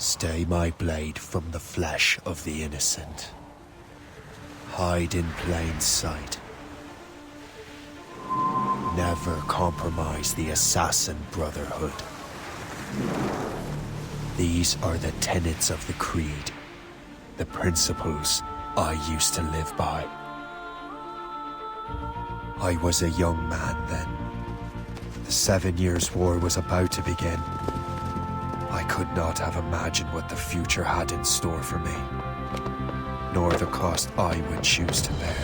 Stay my blade from the flesh of the innocent. Hide in plain sight. Never compromise the assassin brotherhood. These are the tenets of the creed, the principles I used to live by. I was a young man then. The 7 Years' War was about to begin. I could not have imagined what the future had in store for me, nor the cost I would choose to bear.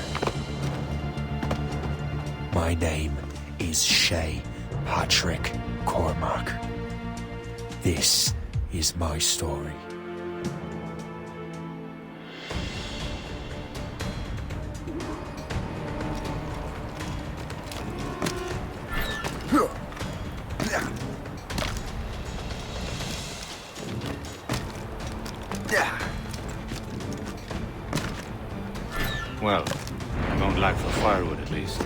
My name is Shay Patrick Cormac. This is my story. Well, I won't lack for firewood at least.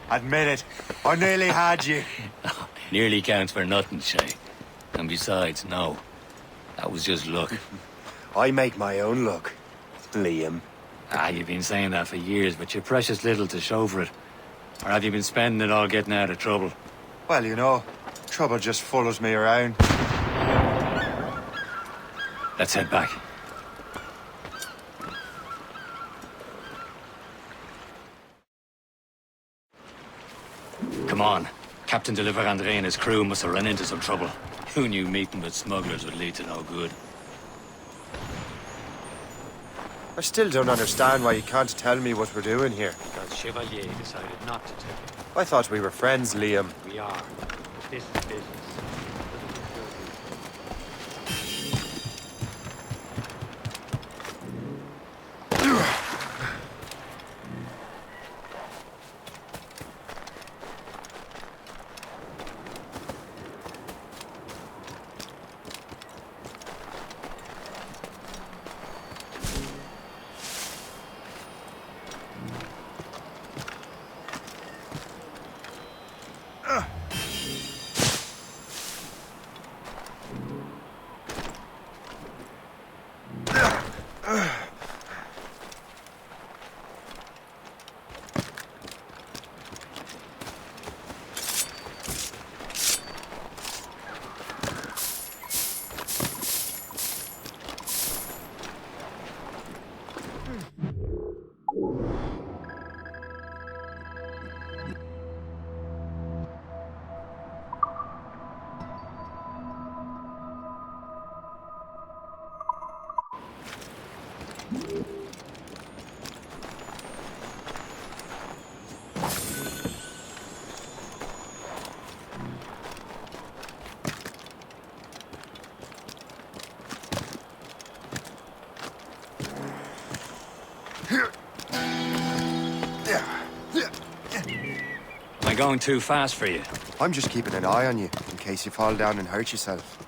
Admit it, I nearly had you. Nearly counts for nothing, Shay. And besides, no. That was just luck. I make my own luck, Liam. You've been saying that for years, but you're precious little to show for it. Or have you been spending it all getting out of trouble? Well, you know, trouble just follows me around. Let's head back. Come on. Captain de Andre and his crew must have run into some trouble. Who knew meeting with smugglers would lead to no good? I still don't understand why you can't tell me what we're doing here. Because Chevalier decided not to tell you. I thought we were friends, Liam. We are. This is business. Am I going too fast for you? I'm just keeping an eye on you, in case you fall down and hurt yourself.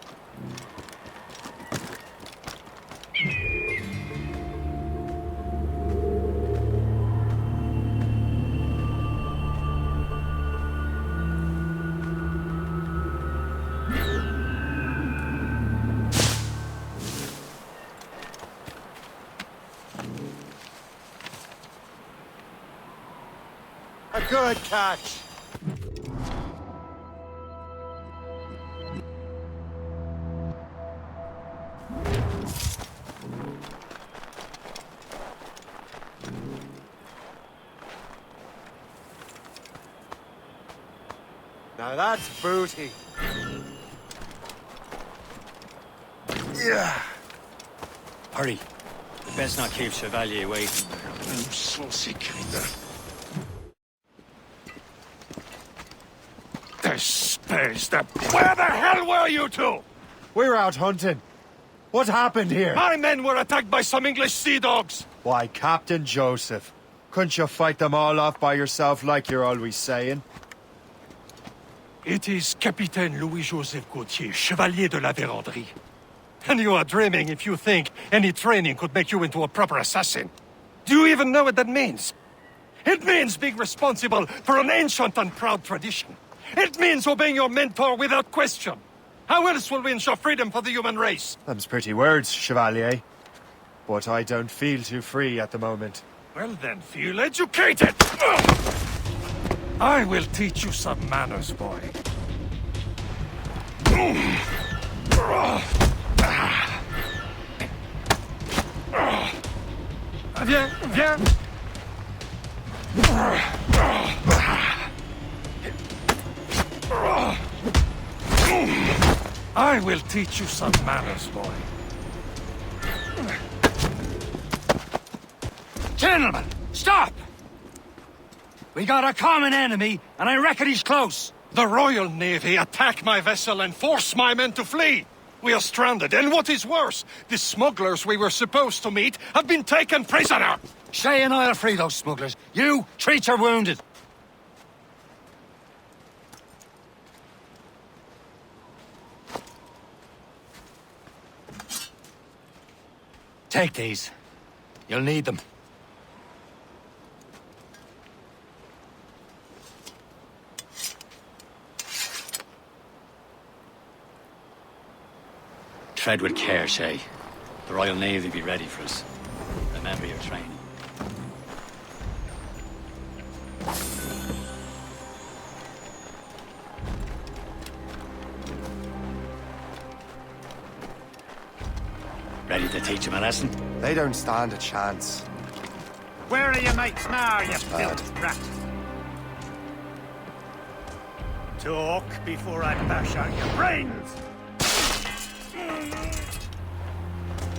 A good catch! Now that's booty. Yeah. Hurry. Best not keep Chevalier waiting. Where the hell were you two? We're out hunting. What happened here? My men were attacked by some English sea dogs. Why, Captain Joseph, couldn't you fight them all off by yourself like you're always saying? It is Capitaine Louis-Joseph Gauthier, Chevalier de la Vérendrye. And you are dreaming if you think any training could make you into a proper assassin. Do you even know what that means? It means being responsible for an ancient and proud tradition. It means obeying your mentor without question. How else will we ensure freedom for the human race? Them's pretty words, Chevalier. But I don't feel too free at the moment. Well then, feel educated! I will teach you some manners, boy. Viens, viens! I will teach you some manners, boy. Gentlemen, stop! We got a common enemy, and I reckon he's close. The Royal Navy attack my vessel and force my men to flee. We are stranded, and what is worse, the smugglers we were supposed to meet have been taken prisoner. Shay and I'll free those smugglers. You, treat your wounded. Take these. You'll need them. Tread with care, Shay. The Royal Navy will be ready for us. Remember your training. Ready to teach him a lesson? They don't stand a chance. Where are your mates now, you filthy brat? Talk before I bash out your brains!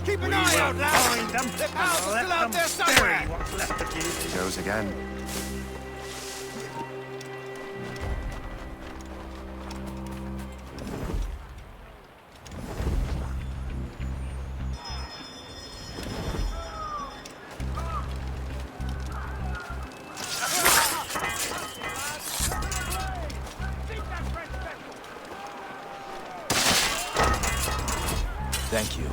Keep an eye out, lad! Find them The pals are still out there somewhere! what's left of you. He goes again. Thank you.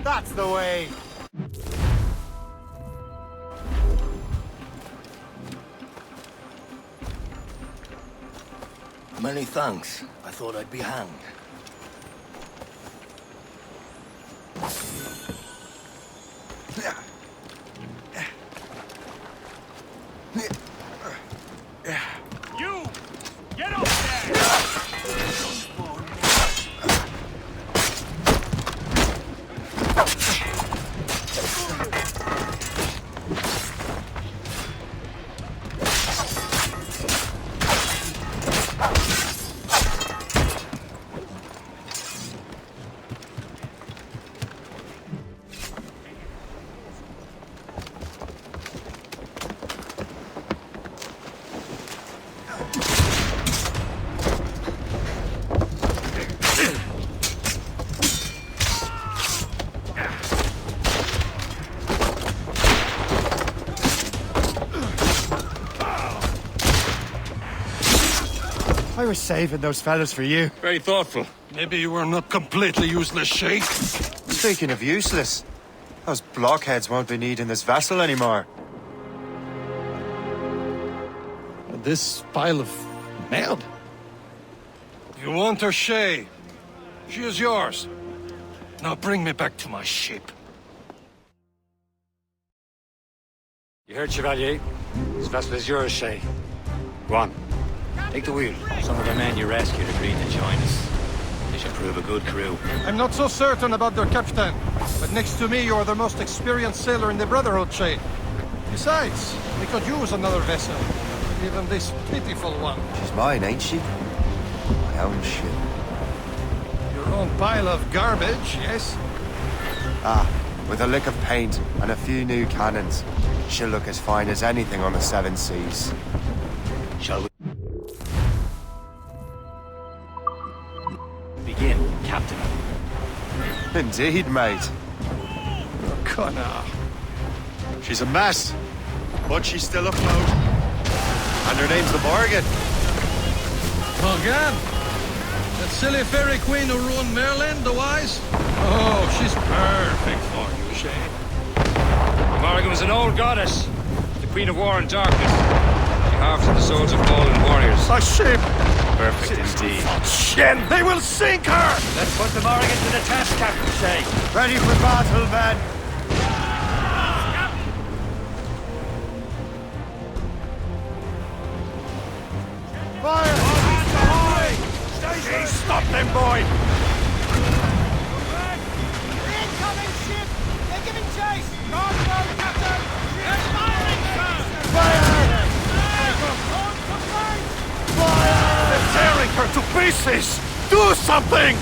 That's the way! Many thanks. I thought I'd be hanged. You! Get up there! I was saving those fellas for you. Very thoughtful. Maybe you were not completely useless, Shay. Speaking of useless, those blockheads won't be needing this vessel anymore. This pile of merde? You want her, Shay? She is yours. Now bring me back to my ship. You heard, Chevalier? This vessel is yours, Shay. Go on. Take the wheel. Some of the men you rescued agreed to join us. They should prove a good crew. I'm not so certain about their captain, but next to me you are the most experienced sailor in the Brotherhood, Shay. Besides, we could use another vessel. Even this pitiful one. She's mine, ain't she? My own ship. Your own pile of garbage, yes? Ah, with a lick of paint and a few new cannons, she'll look as fine as anything on the seven seas. Shall we begin, Captain? Indeed, mate. Connor. She's a mess, but she's still afloat. And her name's the Morgan. Morgan? That silly fairy queen who ruined Merlin, the wise? Oh, she's perfect for you, Shay. Morrigan was an old goddess, the queen of war and darkness. She harvested the souls of fallen warriors. A ship! Perfect indeed. Shen! They will sink her! Let's put the Morrigan to the test, Captain Shay. Ready for battle, men! Fire! Hey, stop them, boy! Incoming ship! They're giving chase! Longbow, Captain! They're firing, sir! Fire! They're tearing her to pieces! Do something!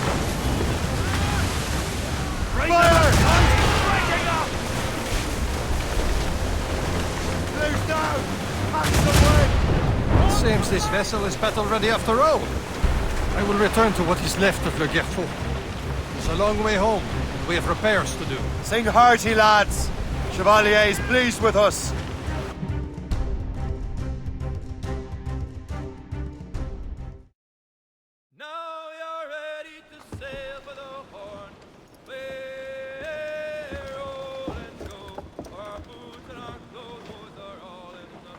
Fire! Breaking up! Close down! Catch the wind! Seems this vessel is battle-ready after all. I will return to what is left of Le Guerfort. It's a long way home, and we have repairs to do. Sing hearty, lads! Chevalier is pleased with us. Now you're ready to sail for the Horn. Roll and go. Our boots and our clothes are all in the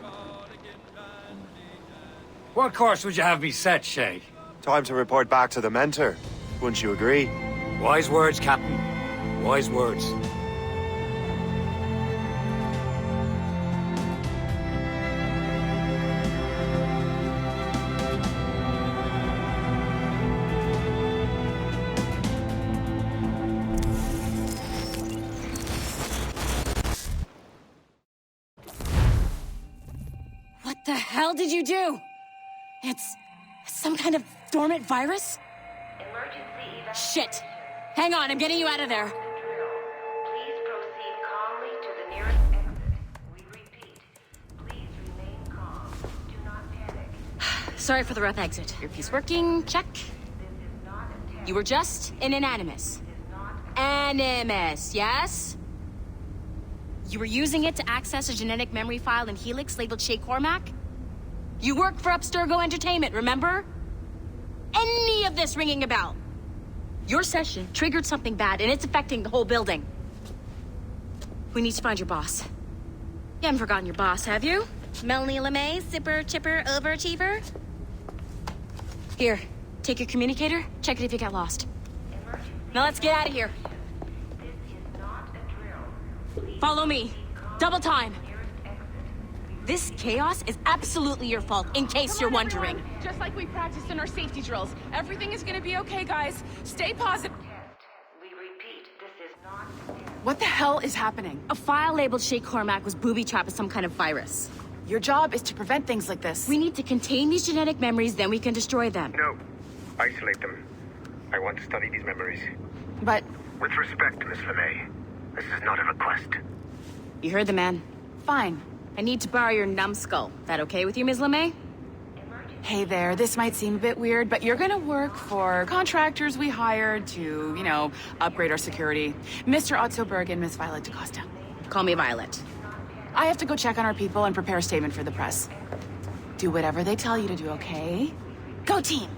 rollicking randy and What course would you have me set, Shay? Time to report back to the mentor. Wouldn't you agree? Wise words, Captain. Wise words. What the hell did you do? It's some kind of dormant virus? Shit! Hang on, I'm getting you out of there. Please proceed calmly to the nearest exit. We repeat, please remain calm. Do not panic. Sorry for the rough exit. Earpiece working, check. This is not a test. You were just an animus. This is not a Animus, yes? You were using it to access a genetic memory file in Helix labeled Shay Cormac? You work for Abstergo Entertainment, remember? Any of this ringing a bell? Your session triggered something bad, and it's affecting the whole building. We need to find your boss. You haven't forgotten your boss, have you? Melanie LeMay, zipper, chipper, overachiever? Here, take your communicator, check it if you get lost. emergency. Now let's get out of here. This is not a drill. Please Follow me. Double time. nearest exit. This chaos is absolutely your fault, in case you're wondering. Just like we practiced in our safety drills. Everything is gonna be okay, guys. Stay positive. Test. We repeat, this is not a test. What the hell is happening? A file labeled Shay Cormac was booby-trapped with some kind of virus. Your job is to prevent things like this. We need to contain these genetic memories, then we can destroy them. No. Isolate them. I want to study these memories. But With respect, Miss LeMay, this is not a request. You heard the man. fine. I need to borrow your numbskull. That okay with you, Ms. LeMay? Hey there, this might seem a bit weird, but you're gonna work for contractors we hired to, upgrade our security. Mr. Otto Berg and Miss Violet DaCosta. Call me Violet. I have to go check on our people and prepare a statement for the press. Do whatever they tell you to do, okay? Go team!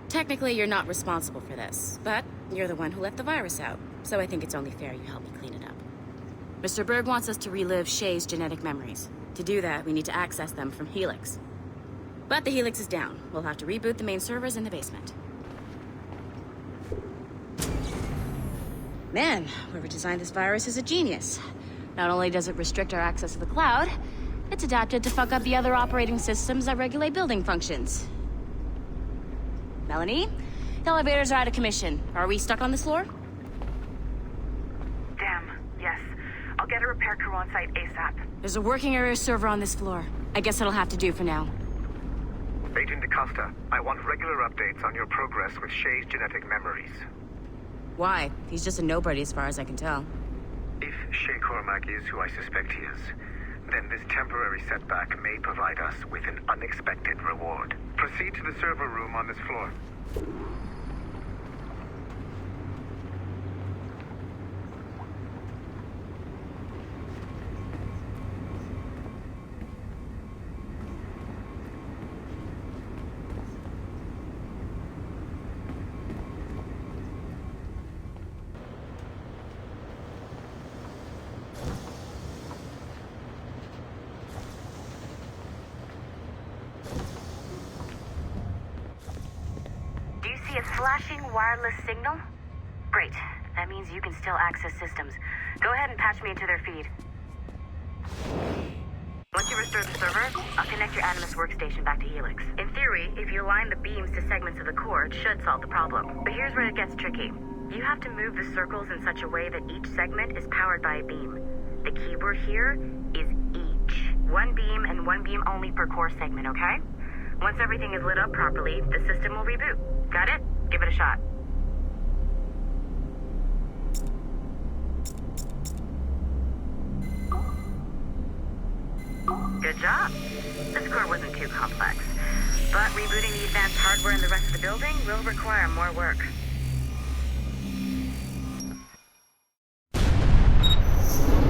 Technically, you're not responsible for this, but you're the one who let the virus out, so I think it's only fair you help me clean it up. Mr. Berg wants us to relive Shay's genetic memories. To do that, we need to access them from Helix. But the Helix is down. We'll have to reboot the main servers in the basement. Man, whoever designed this virus is a genius. Not only does it restrict our access to the cloud, it's adapted to fuck up the other operating systems that regulate building functions. Melanie? The elevators are out of commission. Are we stuck on this floor? Damn, yes. I'll get a repair crew on site ASAP. There's a working area server on this floor. I guess that'll have to do for now. Agent DaCosta, I want regular updates on your progress with Shay's genetic memories. Why? He's just a nobody as far as I can tell. If Shay Cormac is who I suspect he is, then this temporary setback may provide us with an unexpected reward. Proceed to the server room on this floor. a flashing wireless signal? Great. That means you can still access systems. Go ahead and patch me into their feed. Once you restore the server, I'll connect your Animus workstation back to Helix. In theory, if you align the beams to segments of the core, it should solve the problem. But here's where it gets tricky. You have to move the circles in such a way that each segment is powered by a beam. The keyword here is each. One beam and one beam only per core segment, okay? Once everything is lit up properly, the system will reboot. Got it? Give it a shot. Good job. This core wasn't too complex, but rebooting the advanced hardware in the rest of the building will require more work.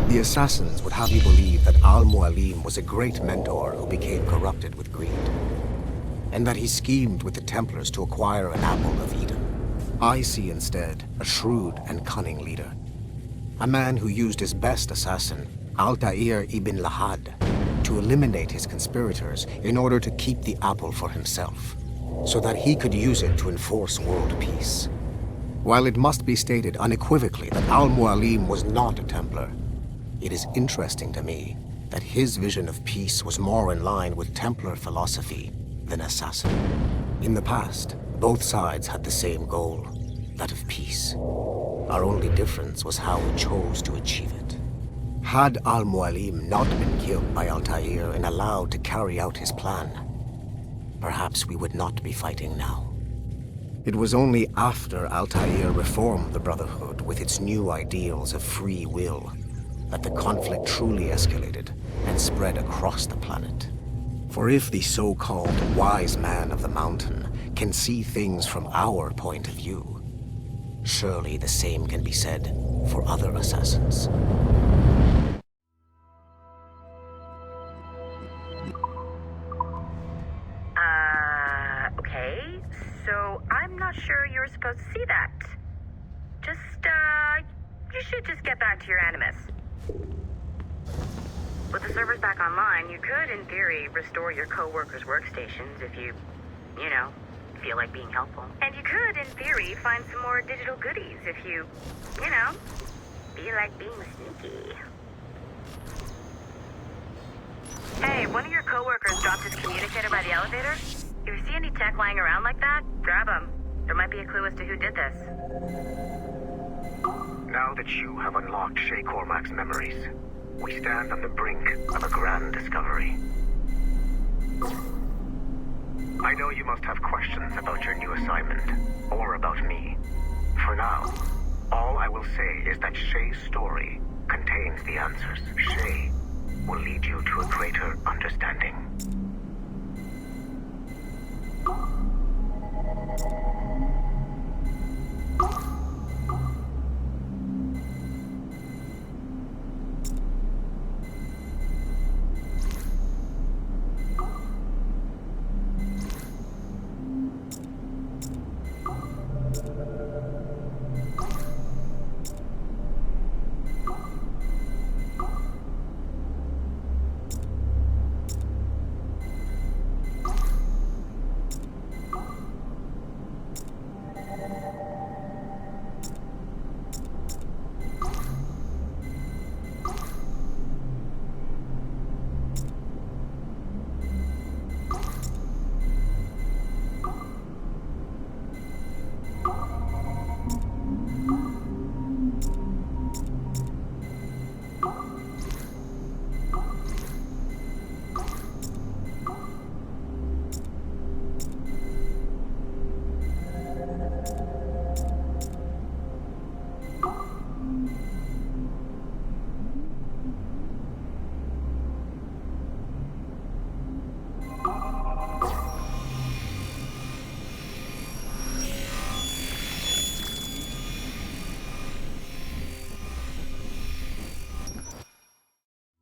The assassins would have you believe that Al-Mualim was a great mentor who became corrupted with greed, and that he schemed with the Templars to acquire an apple of Eden. I see instead a shrewd and cunning leader, a man who used his best assassin, Altair ibn Lahad, to eliminate his conspirators in order to keep the apple for himself, so that he could use it to enforce world peace. While it must be stated unequivocally that Al-Mualim was not a Templar, it is interesting to me that his vision of peace was more in line with Templar philosophy than assassin. In the past, both sides had the same goal, that of peace. Our only difference was how we chose to achieve it. Had Al-Mualim not been killed by Altair and allowed to carry out his plan, perhaps we would not be fighting now. It was only after Altair reformed the Brotherhood with its new ideals of free will that the conflict truly escalated and spread across the planet. For if the so-called wise man of the mountain can see things from our point of view, surely the same can be said for other assassins. Okay, so I'm not sure you're supposed to see that. You should just get back to your Animus. With the servers back online, you could, in theory, restore your co-workers' workstations if you feel like being helpful. And you could, in theory, find some more digital goodies if you feel like being sneaky. Hey, one of your co-workers dropped his communicator by the elevator. If you see any tech lying around like that, grab them. There might be a clue as to who did this. Now that you have unlocked Shay Cormac's memories, we stand on the brink of a grand discovery. I know you must have questions about your new assignment, or about me. For now, all I will say is that Shay's story contains the answers. Shay will lead you to a greater understanding.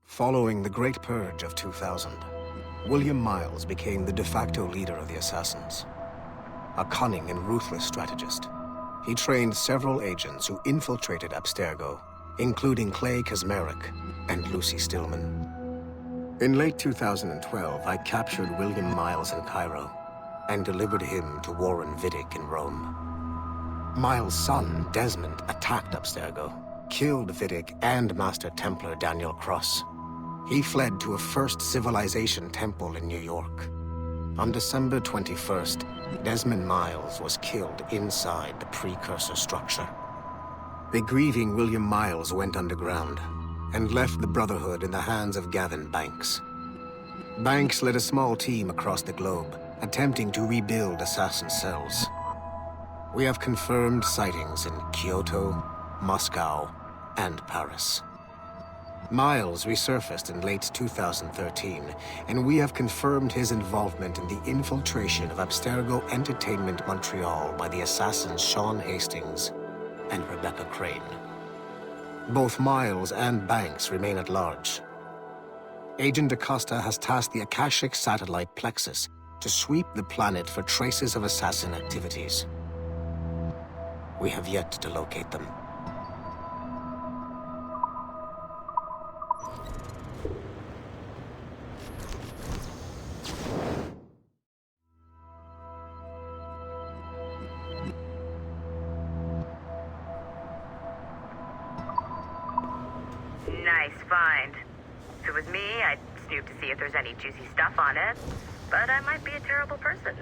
Following the Great Purge of 2000, William Miles became the de facto leader of the Assassins. A cunning and ruthless strategist, he trained several agents who infiltrated Abstergo, including Clay Kazmarek and Lucy Stillman. In late 2012, I captured William Miles in Cairo, and delivered him to Warren Vidic in Rome. Miles' son, Desmond, attacked Abstergo, killed Vidic and Master Templar Daniel Cross. He fled to a First Civilization temple in New York. On December 21st, Desmond Miles was killed inside the precursor structure. The grieving William Miles went underground and left the Brotherhood in the hands of Gavin Banks. Banks led a small team across the globe, attempting to rebuild assassin cells. We have confirmed sightings in Kyoto, Moscow, and Paris. Miles resurfaced in late 2013, and we have confirmed his involvement in the infiltration of Abstergo Entertainment Montreal by the assassins Sean Hastings and Rebecca Crane. Both Miles and Banks remain at large. Agent Acosta has tasked the Akashic satellite Plexus to sweep the planet for traces of assassin activities. We have yet to locate them. Nice find. If it was me, I'd snoop to see if there's any juicy stuff on it. But I might be a terrible person.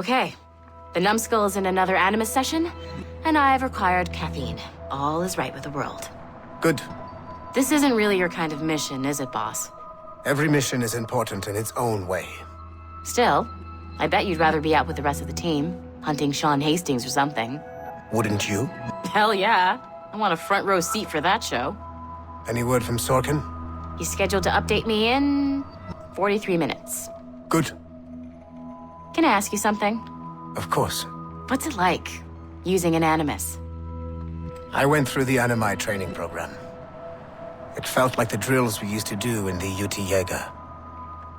Okay, the numbskull is in another Animus session, and I've required caffeine. All is right with the world. Good. This isn't really your kind of mission, is it, boss? Every mission is important in its own way. Still, I bet you'd rather be out with the rest of the team, hunting Sean Hastings or something. Wouldn't you? Hell yeah. I want a front row seat for that show. Any word from Sorkin? He's scheduled to update me in 43 minutes. Good. Can I ask you something? Of course. What's it like, using an Animus? I went through the Animi training program. It felt like the drills we used to do in the UT Jaeger.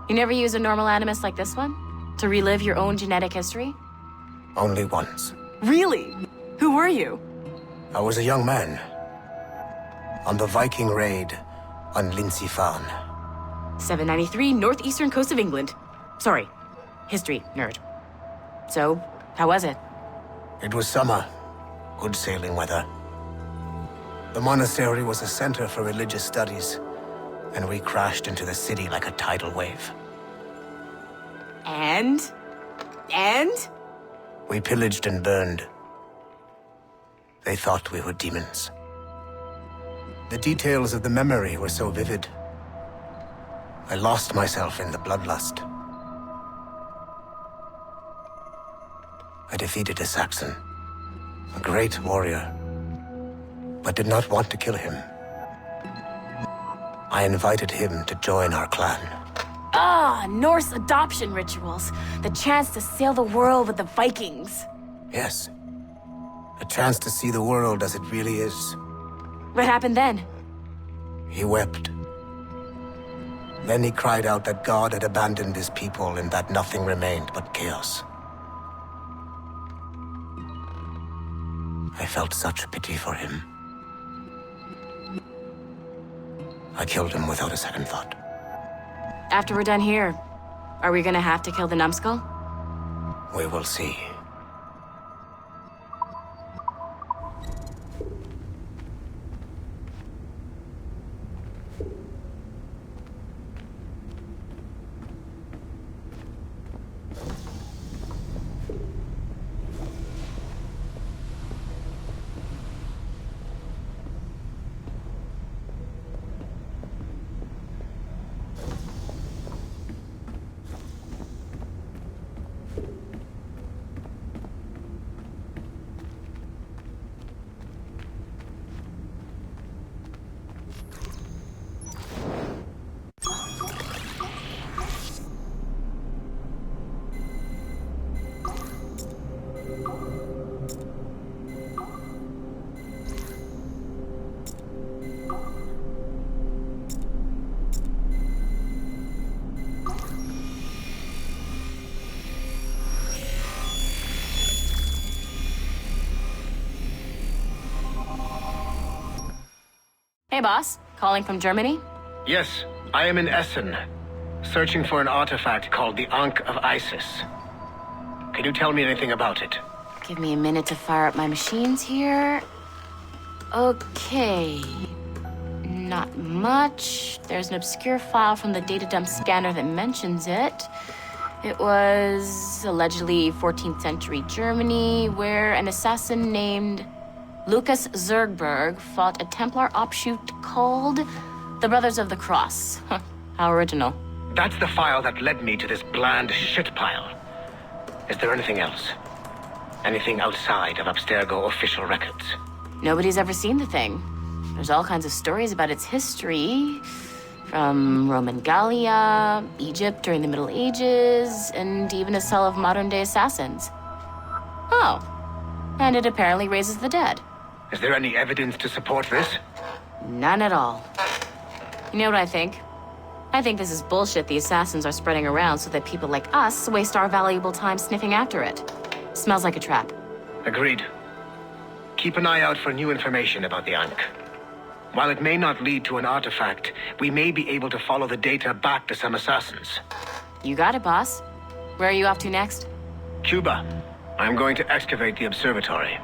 You never use a normal Animus like this one? To relive your own genetic history? Only once. Really? Who were you? I was a young man. On the Viking raid on Lindsey Farn. 793, northeastern coast of England. Sorry, history nerd. So, how was it? It was summer. Good sailing weather. The monastery was a center for religious studies, and we crashed into the city like a tidal wave. And? We pillaged and burned. They thought we were demons. The details of the memory were so vivid. I lost myself in the bloodlust. I defeated a Saxon, a great warrior, but did not want to kill him. I invited him to join our clan. Ah, Norse adoption rituals. The chance to sail the world with the Vikings. Yes. A chance to see the world as it really is. What happened then? He wept. Then he cried out that God had abandoned his people and that nothing remained but chaos. I felt such pity for him. I killed him without a second thought. After we're done here, are we gonna have to kill the numbskull? We will see. Hey, boss. Calling from Germany? Yes, I am in Essen, searching for an artifact called the Ankh of Isis. Can you tell me anything about it? Give me a minute to fire up my machines here. Okay. Not much. There's an obscure file from the data dump scanner that mentions it. It was allegedly 14th century Germany, where an assassin named Lucas Zergberg fought a Templar offshoot called the Brothers of the Cross. Huh, how original. That's the file that led me to this bland shit pile. Is there anything else? Anything outside of Abstergo official records? Nobody's ever seen the thing. There's all kinds of stories about its history, from Roman Gallia, Egypt during the Middle Ages, and even a cell of modern-day assassins. Oh, and it apparently raises the dead. Is there any evidence to support this? None at all. You know what I think? I think this is bullshit the assassins are spreading around so that people like us waste our valuable time sniffing after it. Smells like a trap. Agreed. Keep an eye out for new information about the Ankh. While it may not lead to an artifact, we may be able to follow the data back to some assassins. You got it, boss. Where are you off to next? Cuba. I'm going to excavate the observatory.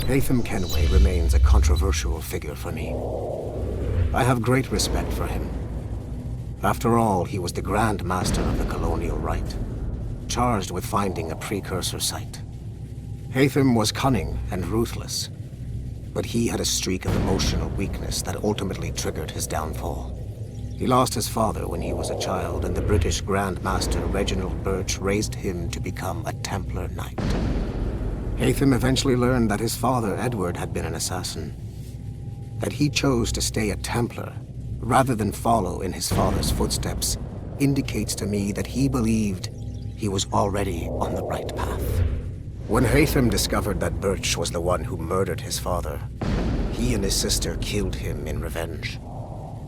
Haytham Kenway remains a controversial figure for me. I have great respect for him. After all, he was the Grand Master of the Colonial Rite, charged with finding a precursor site. Haytham was cunning and ruthless, but he had a streak of emotional weakness that ultimately triggered his downfall. He lost his father when he was a child, and the British Grand Master Reginald Birch raised him to become a Templar Knight. Haytham eventually learned that his father, Edward, had been an assassin. That he chose to stay a Templar, rather than follow in his father's footsteps, indicates to me that he believed he was already on the right path. When Haytham discovered that Birch was the one who murdered his father, he and his sister killed him in revenge.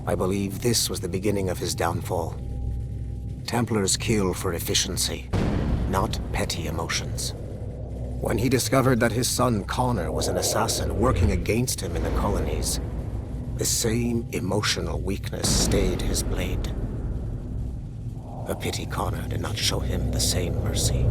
I believe this was the beginning of his downfall. Templars kill for efficiency, not petty emotions. When he discovered that his son Connor was an assassin working against him in the colonies, the same emotional weakness stayed his blade. A pity Connor did not show him the same mercy.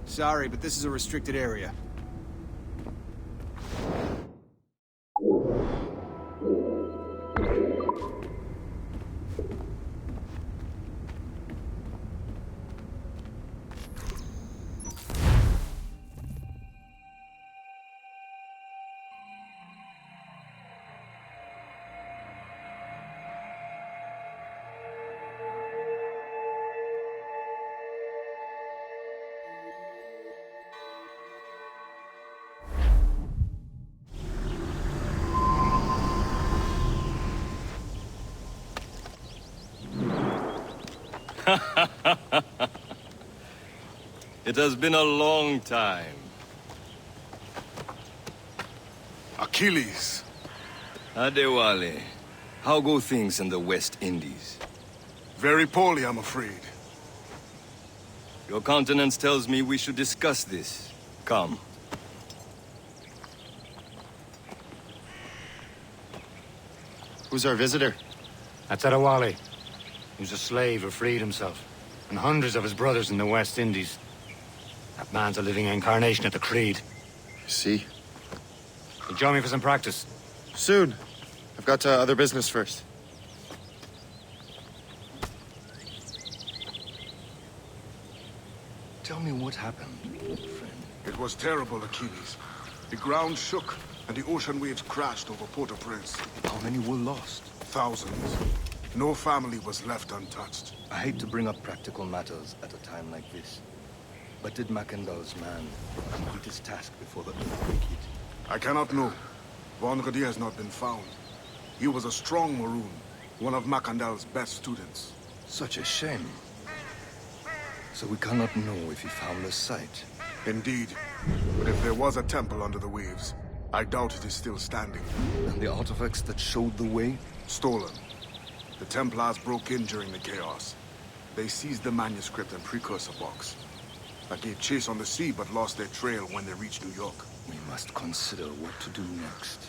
Sorry, but this is a restricted area. It has been a long time. Achilles. Adewale, how go things in the West Indies? Very poorly, I'm afraid. Your countenance tells me we should discuss this. Come. Who's our visitor? That's Adewale. He was a slave who freed himself, and hundreds of his brothers in the West Indies. That man's a living incarnation of the Creed. I see. You join me for some practice? Soon. I've got other business first. Tell me what happened, friend. It was terrible, Achilles. The ground shook, and the ocean waves crashed over Port-au-Prince. How many were lost? Thousands. No family was left untouched. I hate to bring up practical matters at a time like this. But did Mackandal's man complete his task before the earthquake hit? I cannot know. Vonredi has not been found. He was a strong Maroon, one of Mackandal's best students. Such a shame. So we cannot know if he found the site. Indeed. But if there was a temple under the waves, I doubt it is still standing. And the artifacts that showed the way? Stolen. The Templars broke in during the chaos. They seized the manuscript and precursor box. I gave chase on the sea, but lost their trail when they reached New York. We must consider what to do next.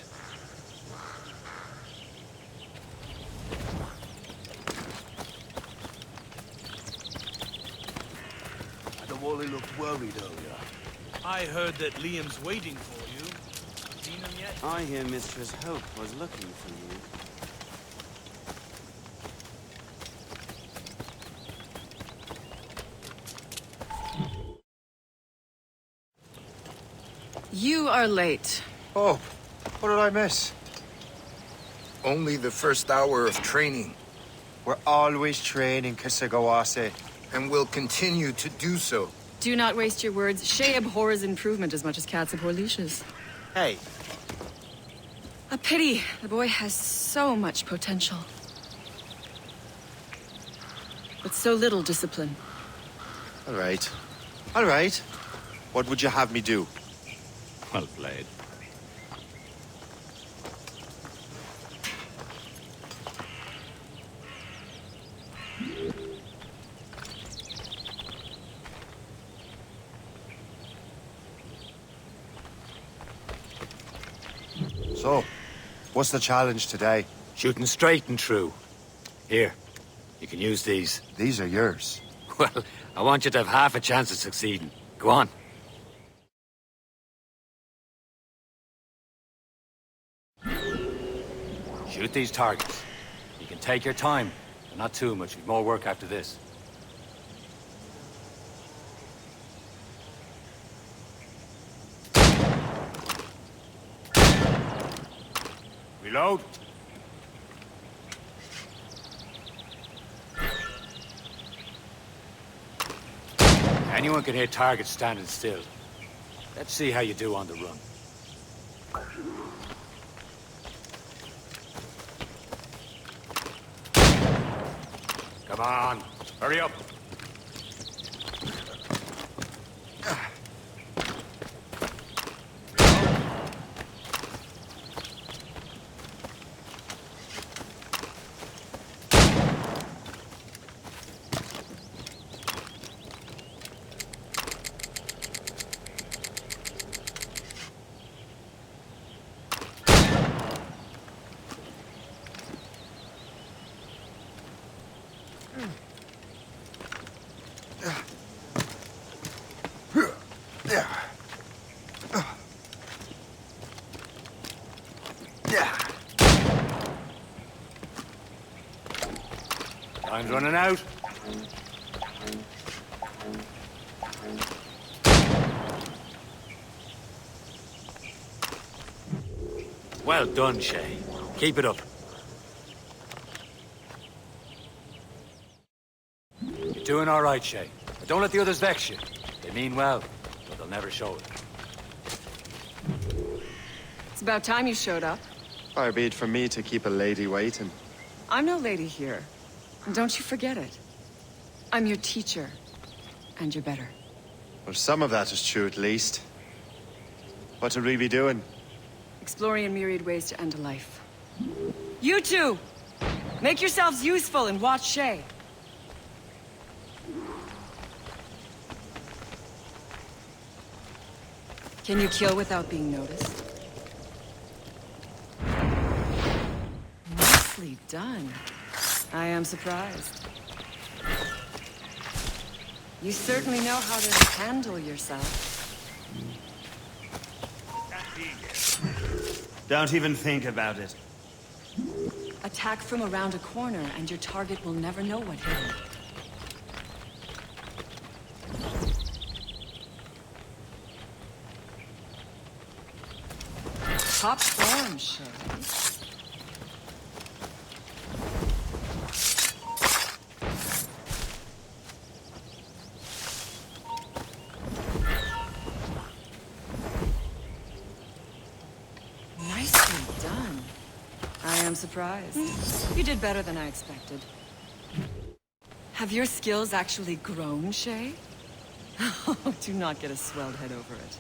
Adewale looked worried earlier. I heard that Liam's waiting for you. Seen him yet? I hear Mistress Hope was looking for you. You are late. Oh, what did I miss? only the first hour of training. We're always training, Kisagawase. And will continue to do so. Do not waste your words. Shay abhors improvement as much as cats abhor leashes. Hey. A pity. The boy has so much potential. But so little discipline. All right. All right. What would you have me do? Well played. So, what's the challenge today? Shooting straight and true. Here, you can use these. These are yours. Well, I want you to have half a chance of succeeding. Go on. Shoot these targets. You can take your time, but not too much. We've more work after this. Reload. Anyone can hit targets standing still. Let's see how you do on the run. Come on, hurry up. Time's running out. Well done, Shay. Keep it up. You're doing all right, Shay. But don't let the others vex you. They mean well, but they'll never show it. It's about time you showed up. Far be it from me to keep a lady waiting. I'm no lady here. And don't you forget it. I'm your teacher. And you're better. Well, some of that is true at least. What are we be doing? Exploring in myriad ways to end a life. You two! Make yourselves useful and watch Shay. Can you kill without being noticed? Nicely done. I am surprised. You certainly know how to handle yourself. Don't even think about it. Attack from around a corner, and your target will never know what hit him. Top form, Shay. Nicely done. I am surprised. You did better than I expected. Have your skills actually grown, Shay? Do not get a swelled head over it.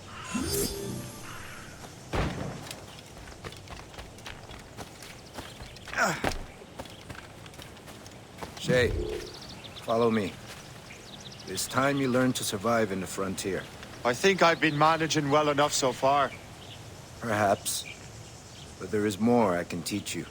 Shay, follow me. It's time you learn to survive in the frontier. I think I've been managing well enough so far. Perhaps. But there is more I can teach you.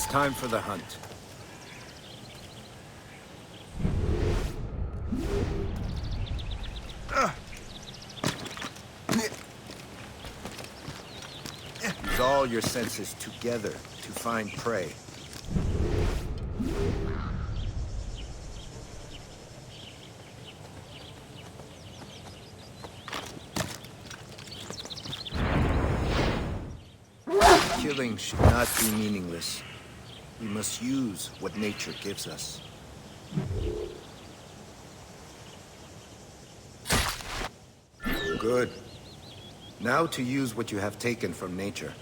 is time for the hunt. Use all your senses together to find prey. Killing should not be meaningless. We must use what nature gives us. Good. Now to use what you have taken from nature.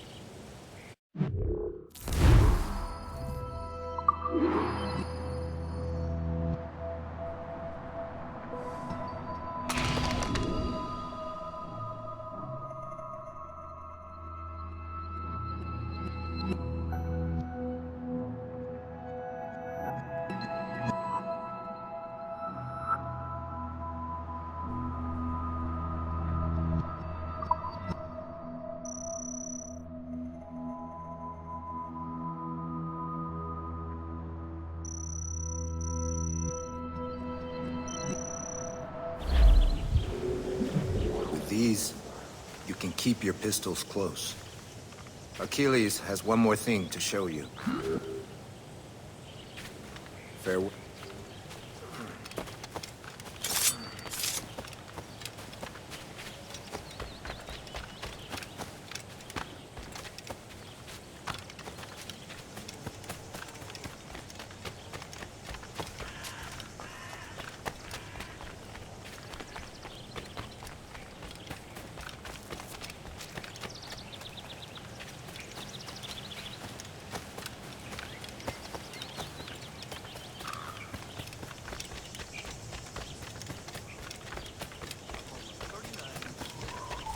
These, you can keep your pistols close. Achilles has one more thing to show you. Farewell.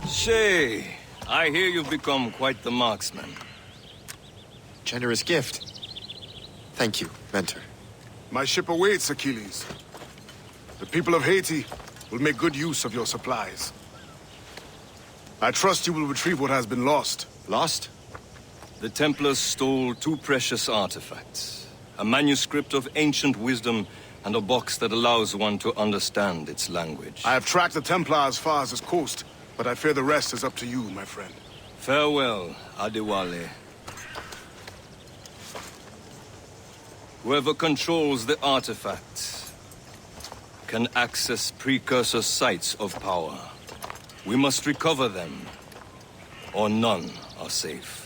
Shay, I hear you've become quite the marksman. Generous gift. Thank you, Mentor. My ship awaits, Achilles. The people of Haiti will make good use of your supplies. I trust you will retrieve what has been lost. Lost? The Templars stole two precious artifacts. A manuscript of ancient wisdom and a box that allows one to understand its language. I have tracked the Templar as far as this coast, but I fear the rest is up to you, my friend. Farewell, Adewale. Whoever controls the artifacts can access precursor sites of power. We must recover them, or none are safe.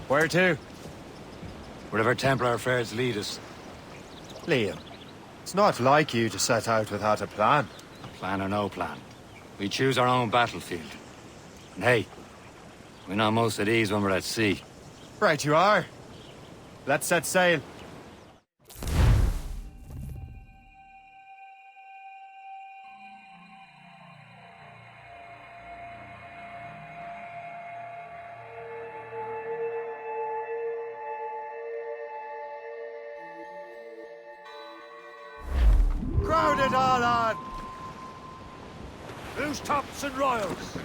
Where to? Wherever Templar affairs lead us. Liam, it's not like you to set out without a plan. Plan or no plan. We choose our own battlefield. And hey, we're not most at ease when we're at sea. Right you are. Let's set sail. Crowd it all on! Loose tops and royals!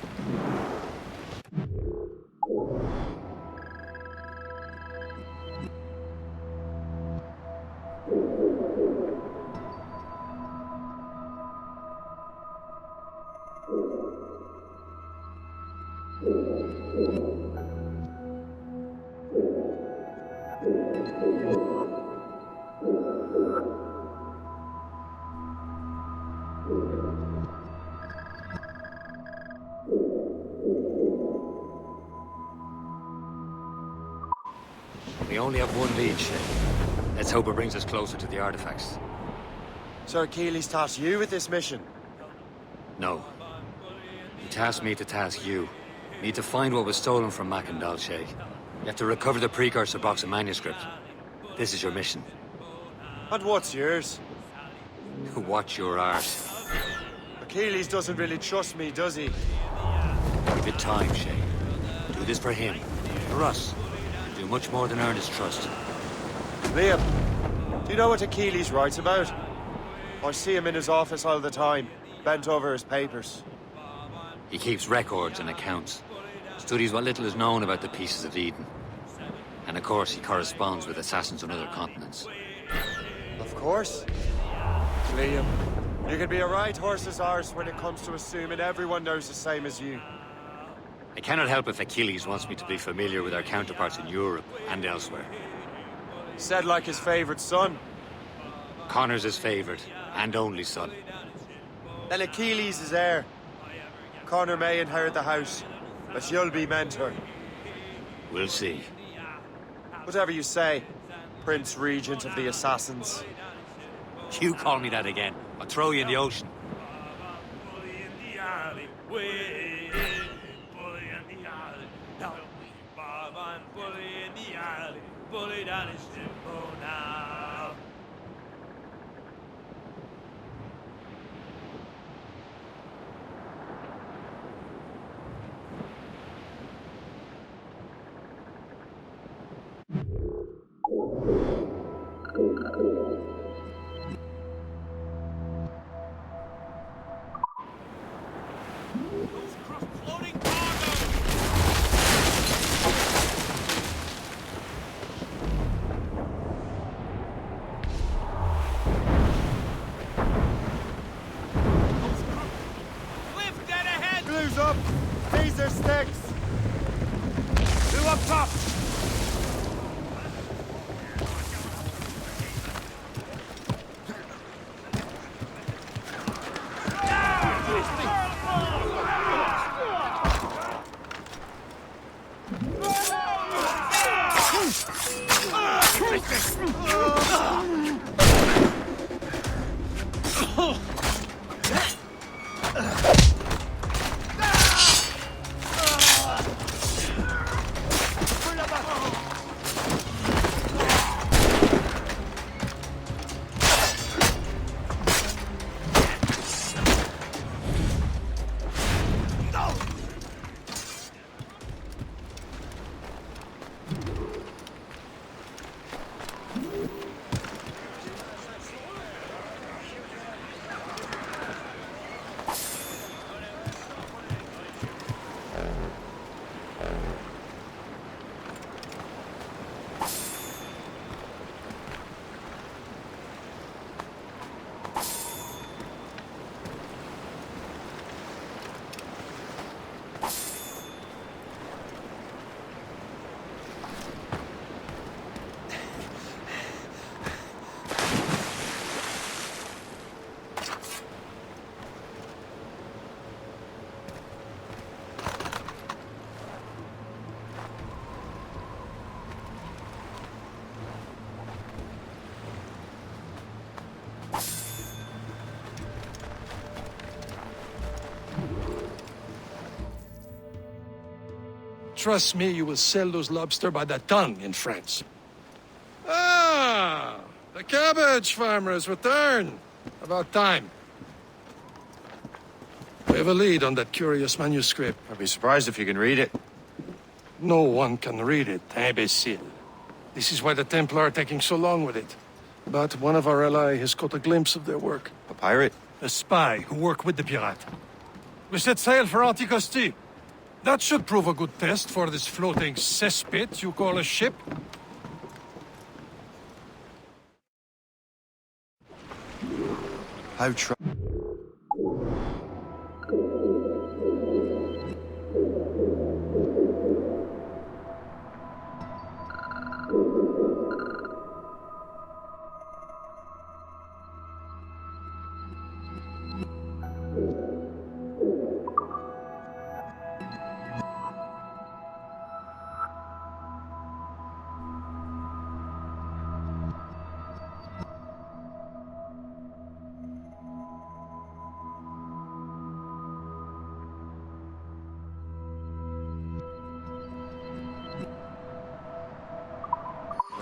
We only have one lead, Shay. Let's hope it brings us closer to the artifacts. Sir Keeley's tasked you with this mission. No. He tasked me to task you. Need to find what was stolen from Mac and Shay. You have to recover the precursor box of manuscript. This is your mission. And what's yours? Watch your arse. Achilles doesn't really trust me, does he? Give it time, Shay. Do this for him. For us. Do much more than earn his trust. Liam, do you know what Achilles writes about? I see him in his office all the time, bent over his papers. He keeps records and accounts. Studies what little is known about the pieces of Eden. And of course, he corresponds with assassins on other continents. Of course. Liam, you can be a right horse's arse when it comes to assuming everyone knows the same as you. I cannot help if Achilles wants me to be familiar with our counterparts in Europe and elsewhere. Said like his favorite son. Connor's his favorite and only son. Then Achilles is heir. Connor may inherit the house, but you'll be mentor. We'll see. Whatever you say, Prince Regent of the Assassins. You call me that again, I'll throw you in the ocean. Blues up! These are sticks! Two up top! Trust me, you will sell those lobster by the ton in France. Ah, the cabbage farmers return. About time. We have a lead on that curious manuscript. I'd be surprised if you can read it. No one can read it, imbecile. This is why the Templar are taking so long with it. But one of our allies has caught a glimpse of their work. A pirate? A spy who worked with the pirate. We set sail for Anticosti. That should prove a good test for this floating cesspit you call a ship. How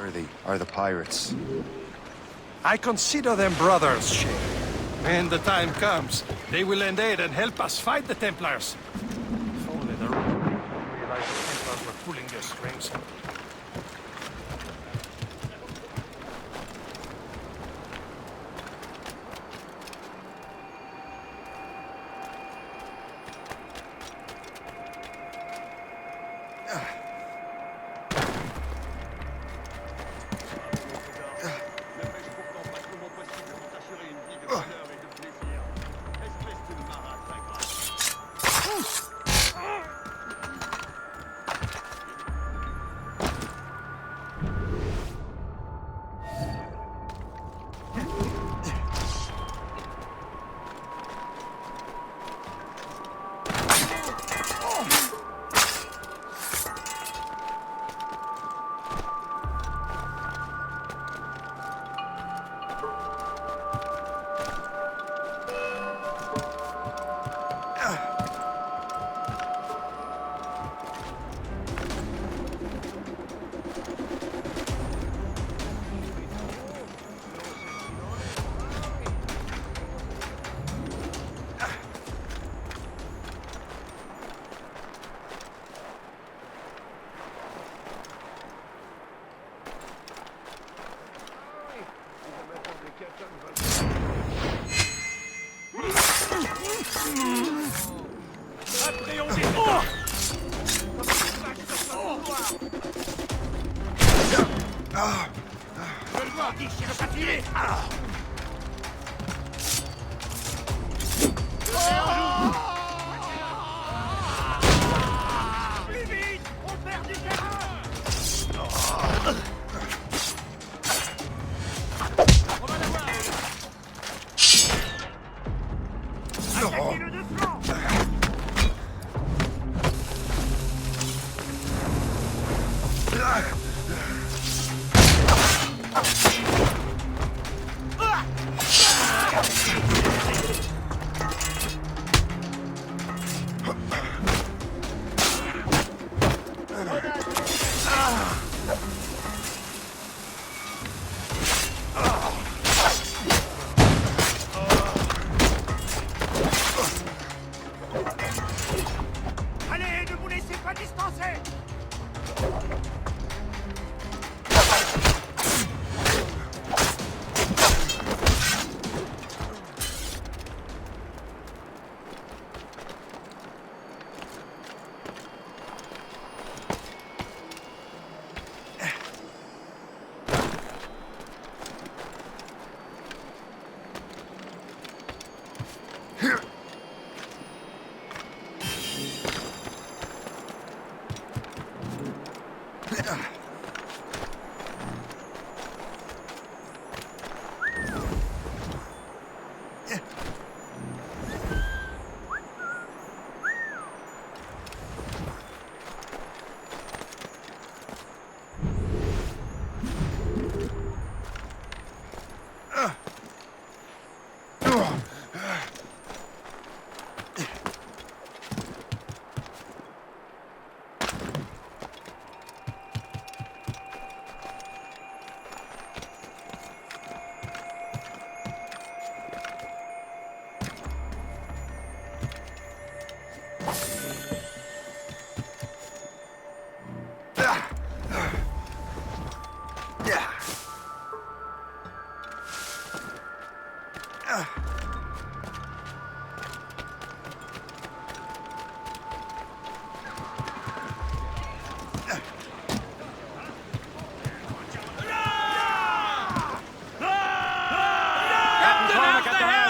trustworthy are the pirates? I consider them brothers, Shay. When the time comes, they will lend aid and help us fight the Templars. If only the realized the Templars were pulling their strings.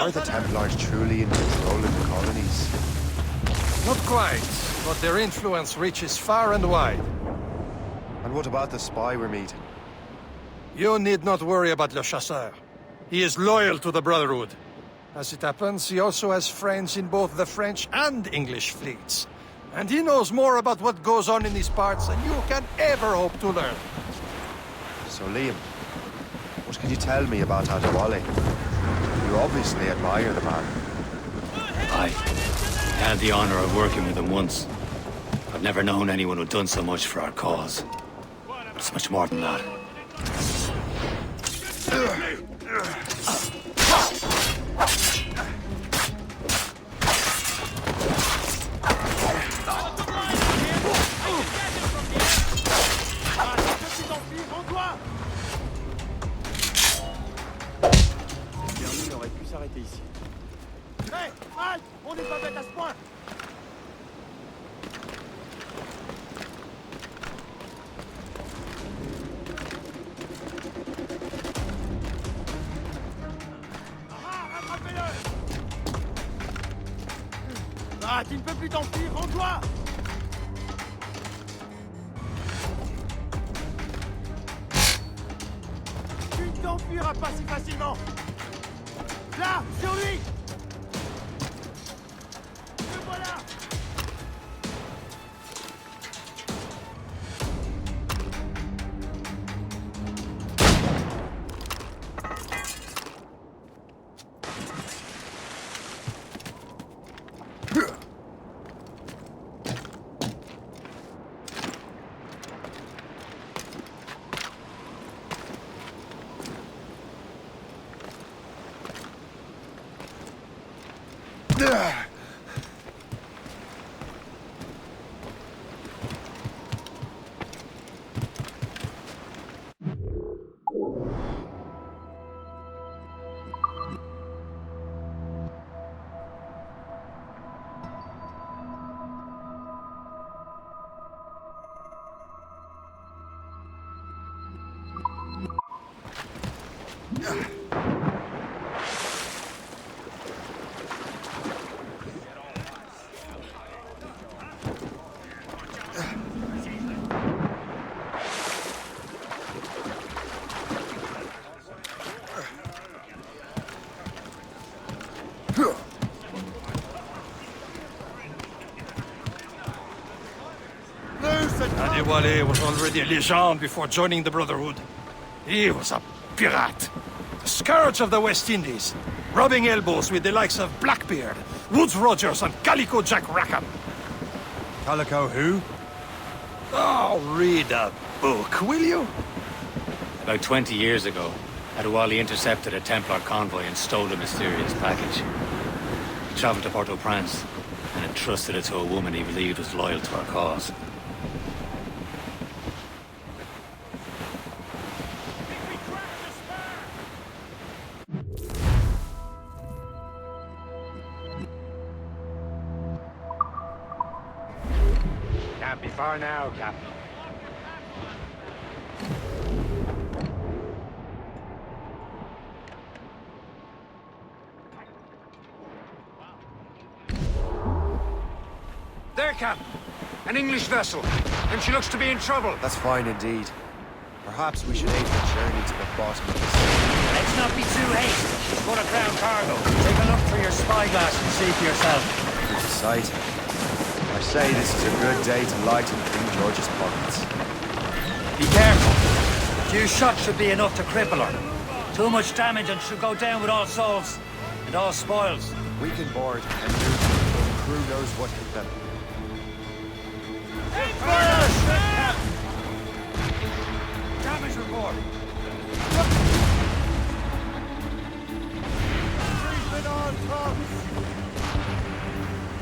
Are the Templars truly in control of the colonies? Not quite, but their influence reaches far and wide. And what about the spy we're meeting? You need not worry about Le Chasseur. He is loyal to the Brotherhood. As it happens, he also has friends in both the French and English fleets. And he knows more about what goes on in these parts than you can ever hope to learn. So, Liam, what can you tell me about Adewale? You obviously admire the man. I had the honor of working with him once. I've never known anyone who'd done so much for our cause. But it's much more than that. Il aurait pu s'arrêter ici. Hé, halte! On n'est pas bête à ce point! Ah, tu ne peux plus t'enfuir, rends-toi! Tu ne t'enfuiras pas si facilement! Là, sur lui! Le voilà! Adewale was already a legend before joining the Brotherhood. He was a pirate. The scourge of the West Indies, rubbing elbows with the likes of Blackbeard, Woodes Rogers, and Calico Jack Rackham. Calico who? Oh, read a book, will you? About 20 years ago, Adewale intercepted a Templar convoy and stole a mysterious package. He traveled to Port-au-Prince and entrusted it to a woman he believed was loyal to our cause. Can't be far now, Captain. There, Captain. An English vessel, and she looks to be in trouble. That's fine indeed. Perhaps we should aim the journey to the bottom of the sea. Let's not be too hasty. She's full of crown cargo. Take a look through your spyglass and see for yourself. It's a sight. I say this is a good day to lighten King George's pockets. Be careful. A few shots should be enough to cripple her. Too much damage and she'll go down with all souls and all spoils. We can board and move until the crew knows what hit them. Damage report. Creeping on tops!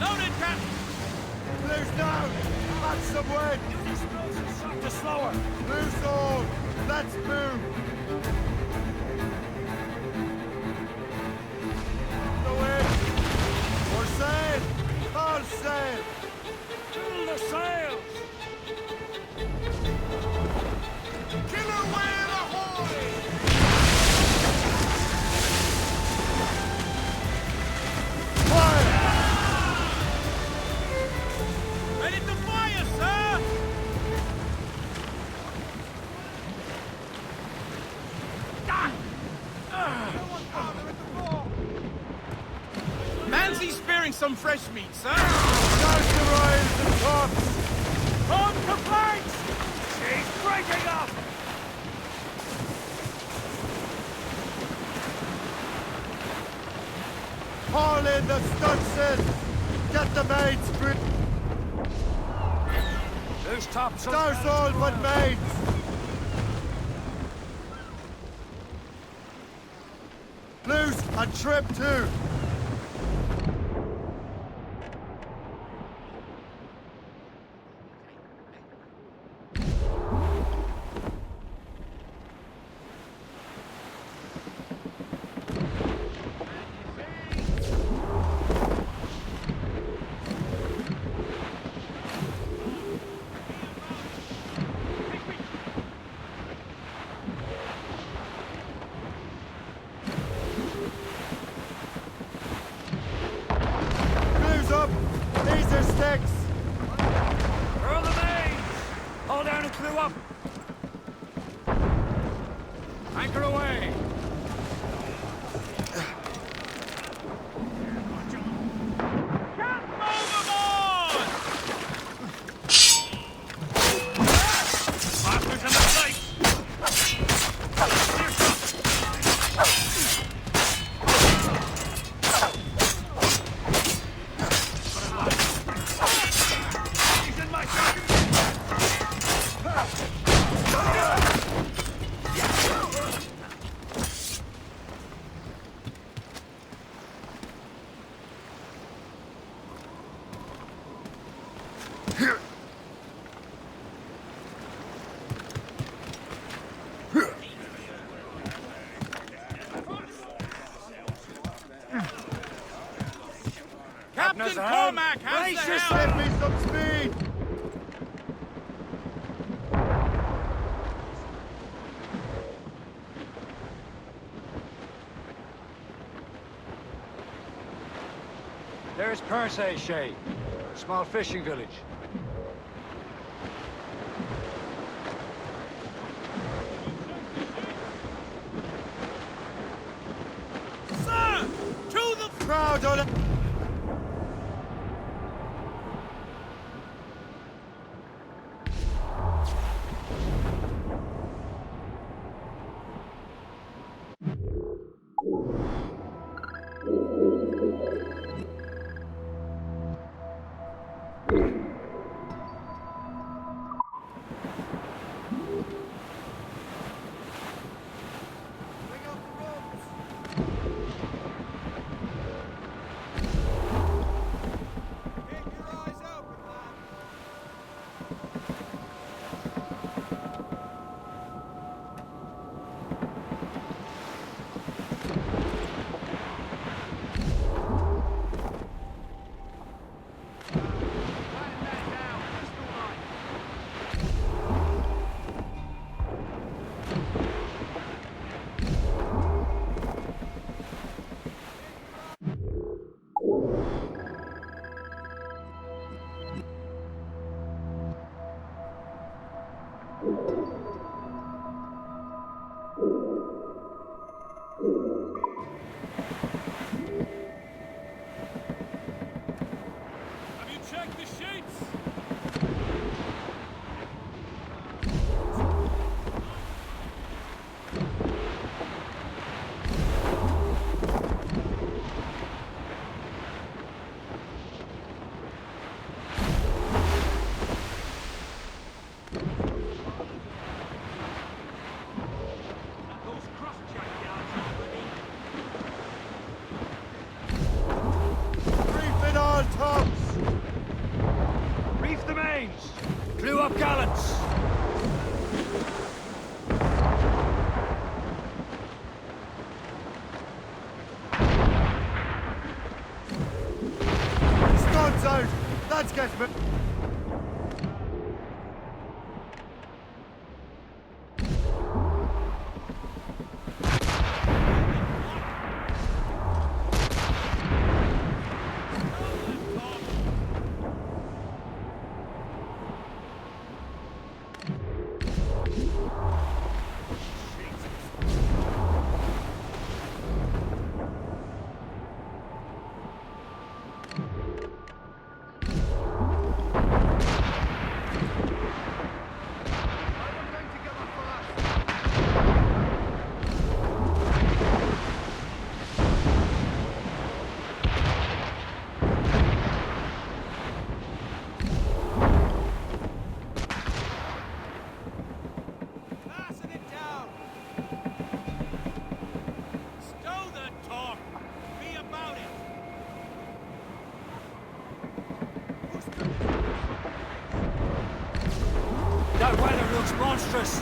Loaded, Captain! Blue's down! Add some wind! Just slower! Blue's on! Let's move! The wind! We're sail! All sail! Fill the sails! Killer whale ahoy! Ready to fire, sir! Man's spearing some fresh meat, sir. Start the rise and tops! On complaints! She's breaking up! Haul in the stunsail! Get the mains free! Who's top? Stars all but mains! And trim too! Blues up! These are sticks! Furl the mains! Hold down and clew up! Anchor away! Masters in the sights! He's in my shot! Captain Cormac has the Just helm! give me some speed! There's Persay, Shay. Small fishing village. Sir! To the Crowd on it! Have you checked the sheets? Those cross-check yards already. Reef in all tops! Reef the mains! Clew up gallants! Studs out! That's get me! weather looks monstrous.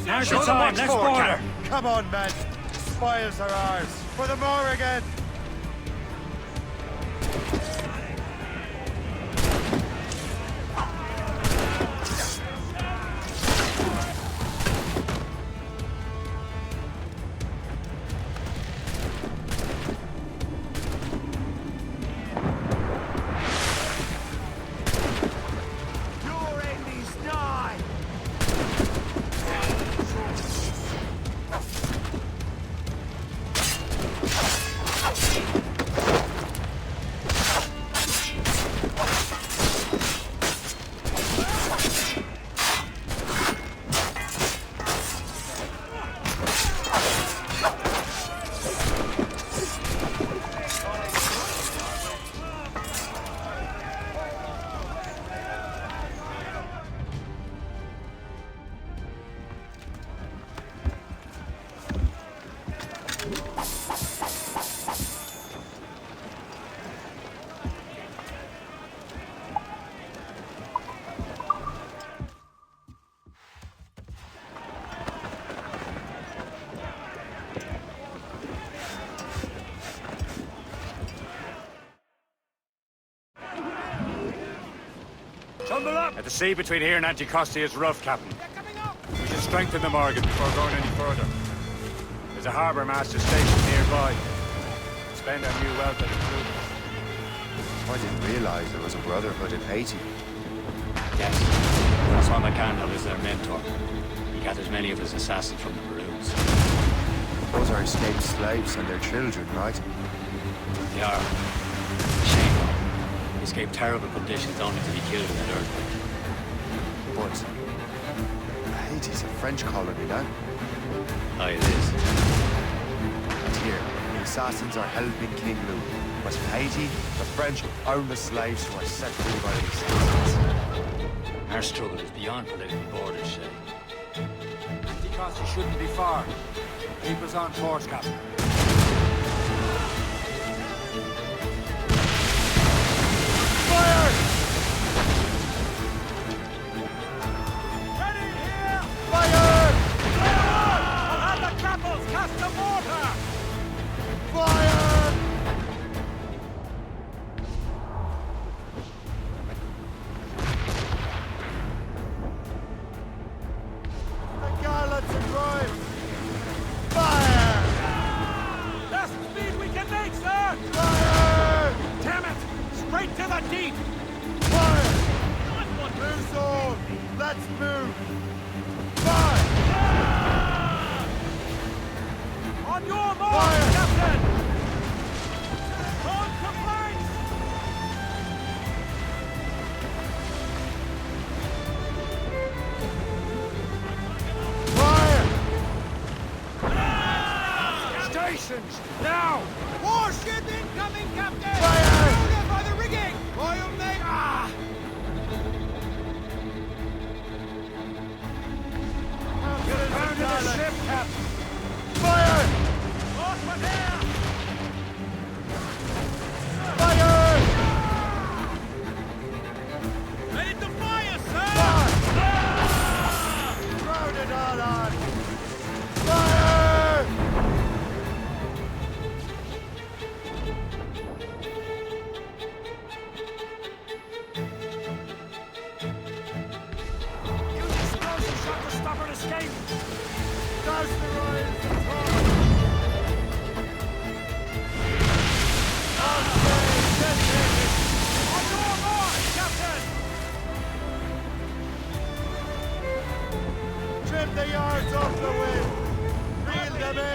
Now's your time, let's border! Come on, men! The spoils are ours! For the Morrigan! At the sea between here and Anticosti is rough, Captain. We should strengthen the Morgan before going any further. There's a harbour master station nearby. Spend our new wealth at improvement. I didn't realize there was a brotherhood in Haiti. Yes. Francois McCandle is their mentor. He gathers many of his assassins from the Maroons. Those are escaped slaves and their children, right? They are. Shame. They escaped terrible conditions only to be killed in an earthquake. But Haiti's a French colony now. Aye, it is. And here, the assassins are helping King Louis. But in Haiti, the French own the slaves who are set free by the assassins. Our struggle is beyond political borders, Shay. Anticosti shouldn't be far. Keep us on course, Captain. On your mark, Captain! On the flanks! Stations! Now! Warship incoming, Captain! Fire! Order by the rigging! Royal Navy! Ah! Down to the ship, Captain! Fire! Off here! Fire! Ready to fire, sir! Round it all on! Fire! Use explosive shot to stop her escape! Douse the royals! On your mark, Captain! Trim the yards off the wind! Reel them in!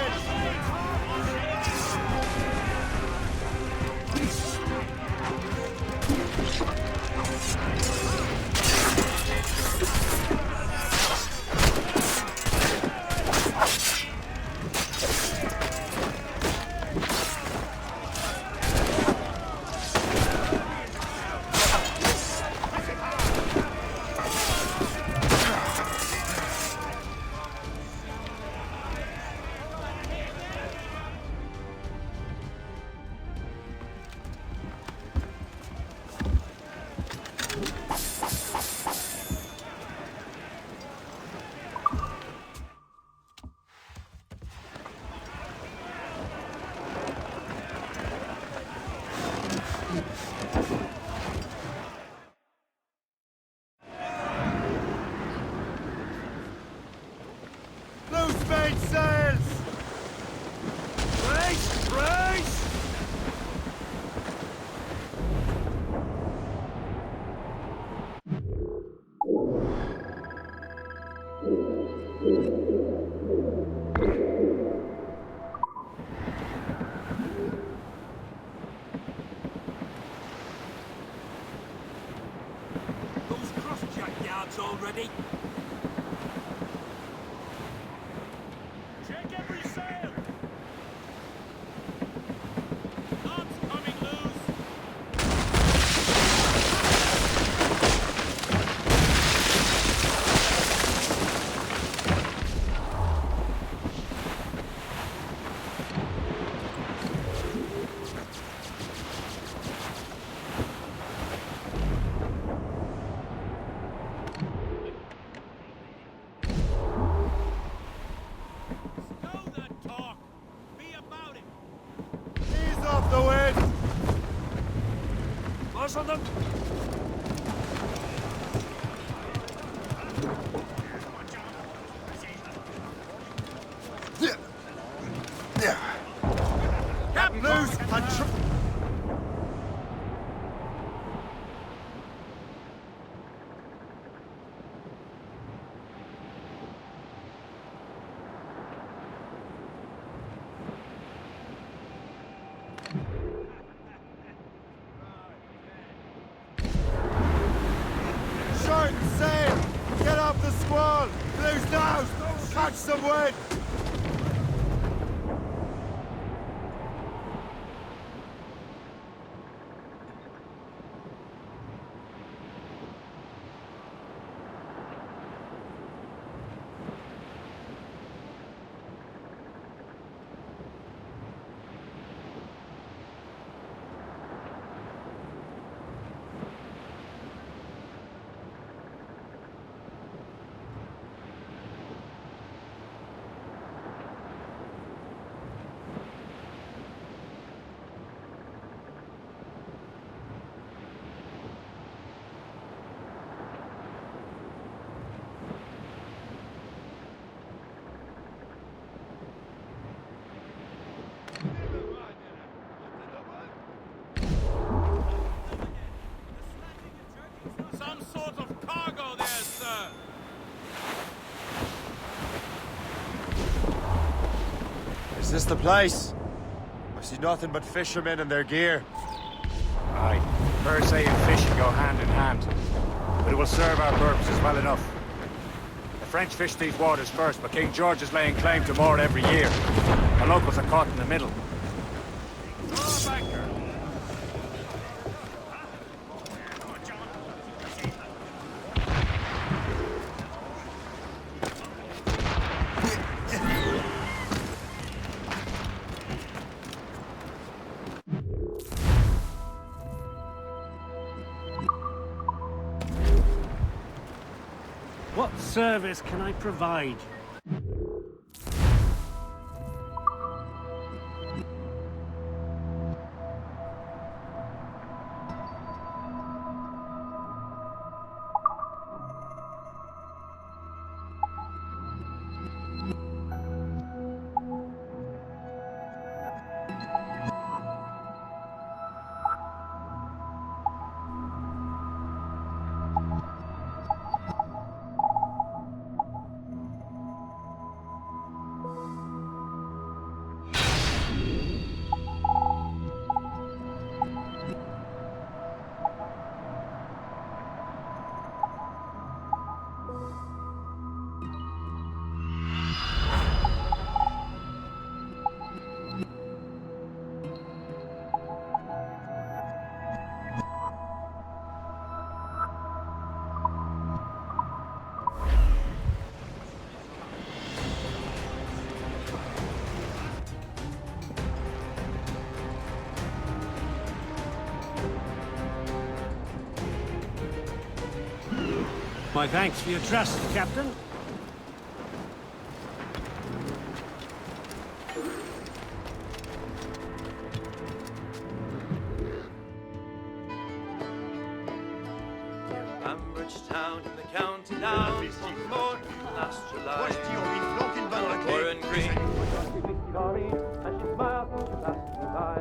Loose main sails! Brace! Brace! Those cross-jack yards already? Check every sail! Arms coming loose! Stow that talk! Be about it! Ease off the wind! Muzzle them! Captain! Loose and short sail! Get off the squall! Loose now! Catch some wind! this the place? I see nothing but fishermen and their gear. Aye, birds say and fishing go hand in hand. But it will serve our purposes well enough. The French fish these waters first, but King George is laying claim to more every year. The locals are caught in the middle. What service can I provide? My thanks for your trust, Captain. Ambridge town in the county down on the moor last July. Warren Green, and she smiled as she passed me by.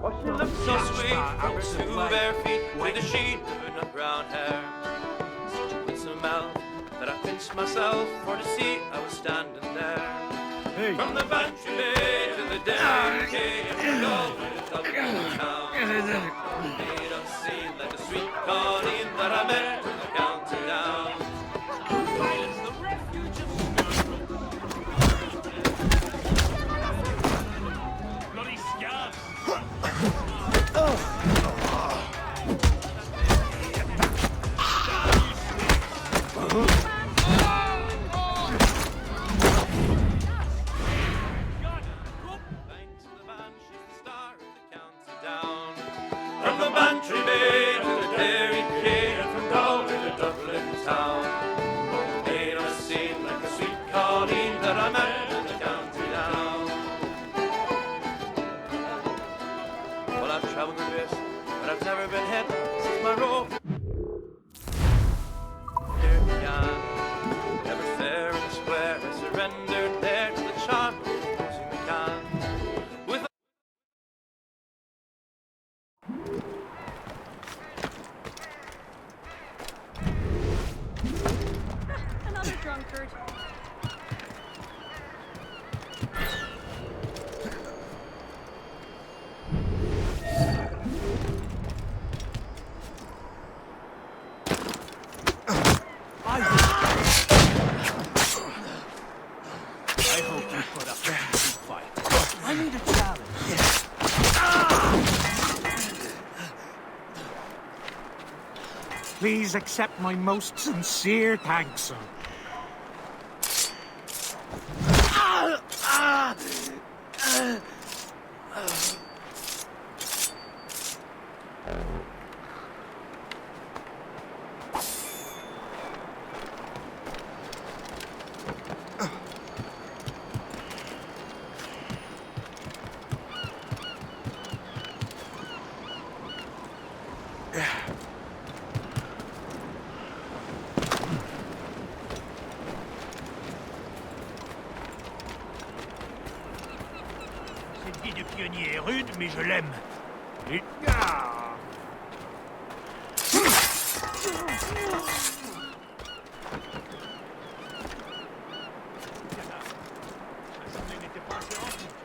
Oh, she looked so sweet from her 2 bare feet with a sheet of nut brown hair. Such a winsome mouth that I pinched myself for to see I was standing there. Hey. From the Bantry Bay to the Derry Quay and all the Dublin town. Made a scene like a sweet Colleen that I met in the county down. It's the refuge of bloody scabs. From the Bantry Bay to the Derry Quay and from Galway to Dublin town. Made a scene like a sweet Colleen that I met in the county down. Well, I've travelled a bit, but I've never been hit since my rope here began. Never fair and square, I surrendered there to the charm of closing the can. With Another drunkard. I hope you put up a decent fight. I need a challenge. Please accept my most sincere thanks, son. Cette vie de pionnier est rude, mais je l'aime. L'Assemblée n'était pas assez remplie.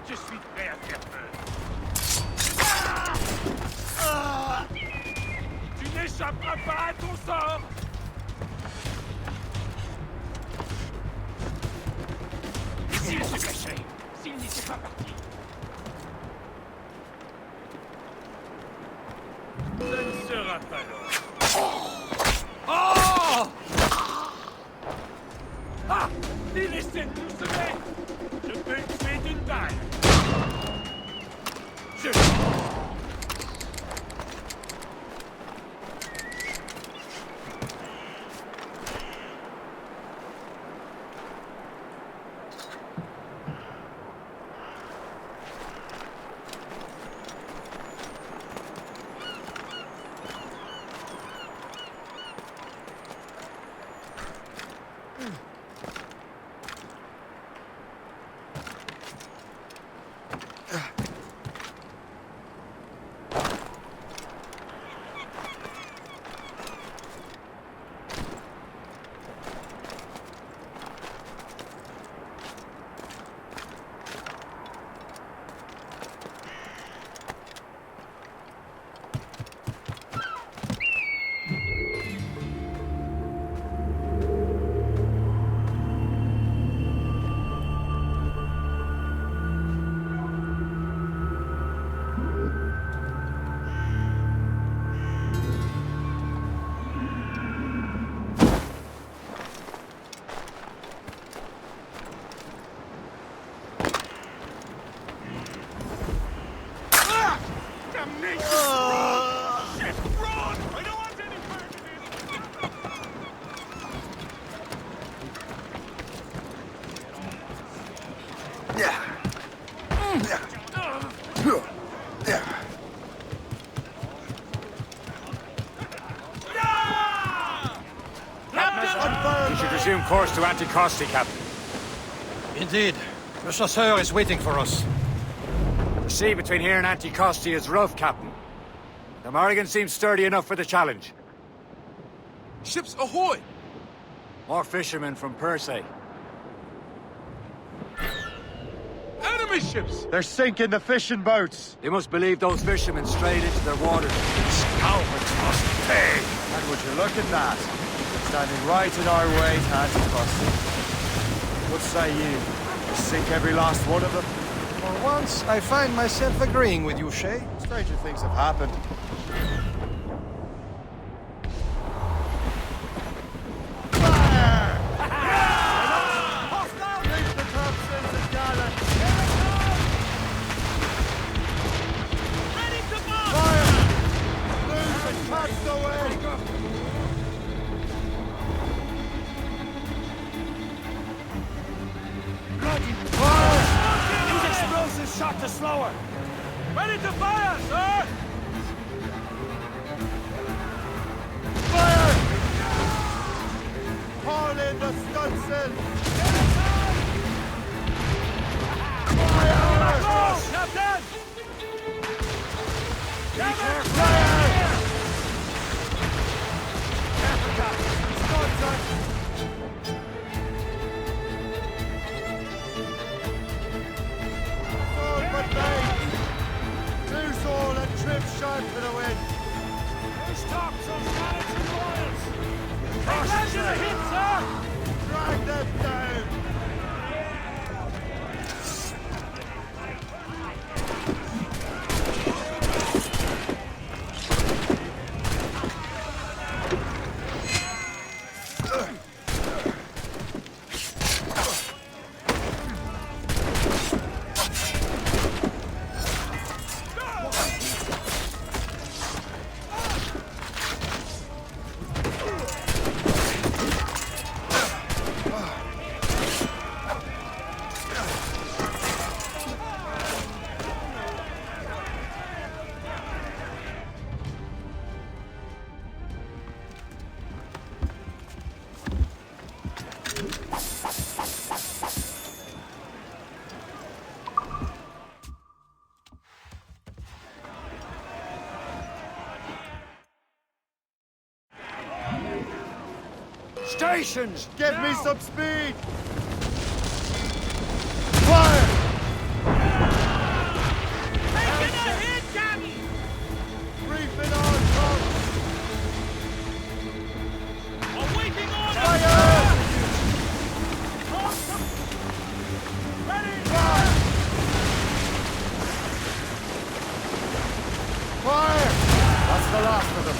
Je suis prêt à faire feu. Tu n'échapperas pas à ton sort. S'il se cachait, s'il n'était pas parti. Ça ne sera pas long. Oh! Ah! Il essaie de nous semer! Je peux le tuer d'une balle! Je... We should resume course to Anticosti, Captain. Indeed. The chasseur is waiting for us. The sea between here and Anticosti is rough, Captain. The Morrigan seems sturdy enough for the challenge. Ships ahoy! More fishermen from Persay. Enemy ships! They're sinking the fishing boats. They must believe those fishermen strayed into their waters. Cowards must pay! And would you look at that? Standing right in our way to Anticosti. What say you? We'll sink every last one of them? For once, I find myself agreeing with you, Shay. Stranger things have happened. Shot to slower! Ready to fire, sir! Fire! Haul in the stunsail! Fire! Captain! Captain! Fire! Loose all and trim Stations! Give me some speed! Fire! Taking a hit, Captain! Briefing on, folks! Awaiting order! Fire! Ready! Fire! That's the last of them.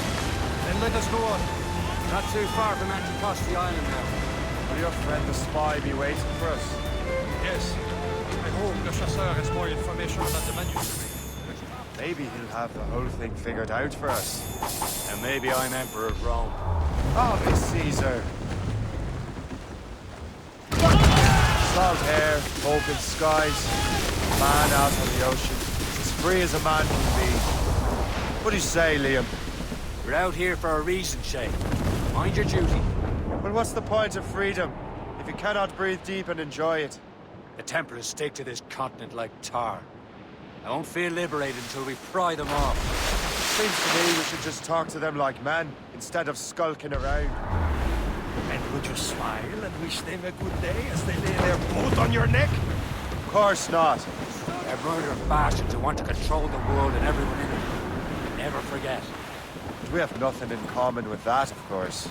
Then let us go on. Not too far from Anticosti Island now. Will your friend the spy be waiting for us? Yes. I hope Le Chasseur has more information about the manuscript. Maybe he'll have the whole thing figured out for us. And maybe I'm Emperor of Rome. Ave Caesar! Salt air, open skies, man out on the ocean. As free as a man can be. What do you say, Liam? We're out here for a reason, Shay. Mind your duty. Well, what's the point of freedom if you cannot breathe deep and enjoy it? The Templars stick to this continent like tar. I won't feel liberated until we pry them off. Seems to me we should just talk to them like men, instead of skulking around. And would you smile and wish them a good day as they lay their boat on your neck? Of course not. They're murderous bastards who want to control the world and everyone in it. Never forget. But we have nothing in common with that, of course.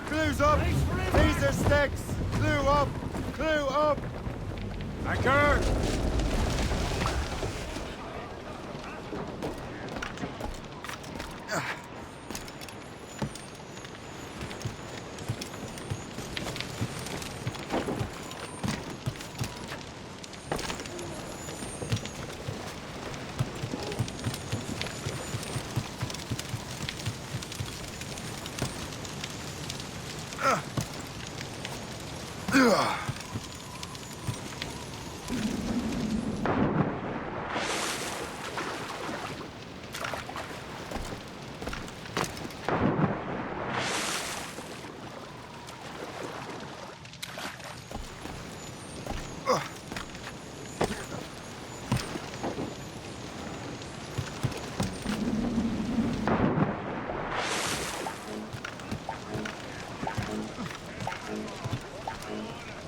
Clues up! These are sticks! Clue up! Clue up! Anchor!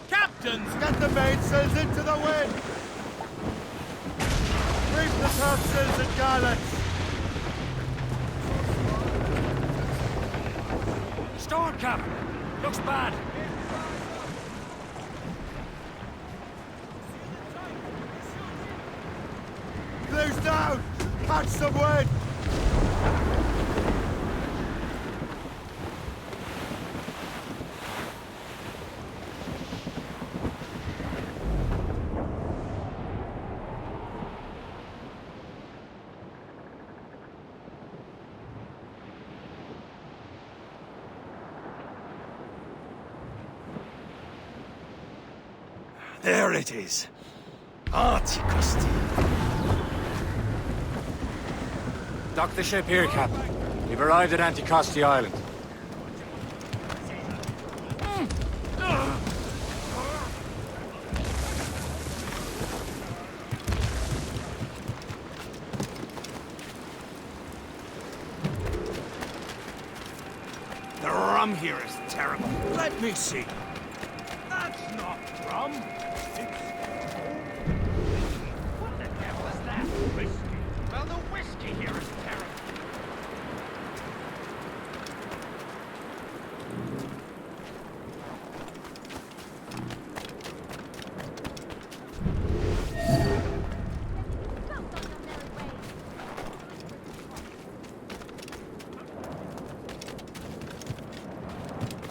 Captains! Get the mainsails into the wind! Reef the topsails and gallants! Storm cap! Looks bad. Close down! Catch some wind! There it is. Anticosti. Dock the ship here, Captain. We've arrived at Anticosti Island. The rum here is terrible. Let me see. That's not rum. What the devil is that? Whiskey. Well, the whiskey here is terrible.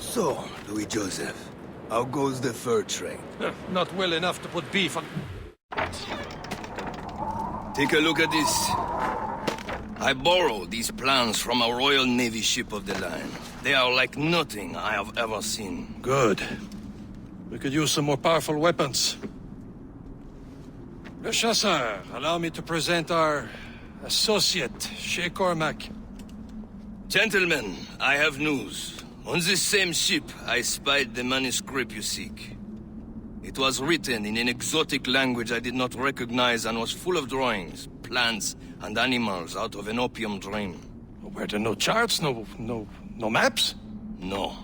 So, Louis Joseph, how goes the fur trade? Not well enough to put beef on... Take a look at this. I borrowed these plans from a Royal Navy ship of the line. They are like nothing I have ever seen. Good. We could use some more powerful weapons. Le Chasseur, allow me to present our associate, Shay Cormac. Gentlemen, I have news. On this same ship, I spied the manuscript you seek. It was written in an exotic language I did not recognize and was full of drawings, plants, and animals out of an opium dream. Were there no charts, no maps? No.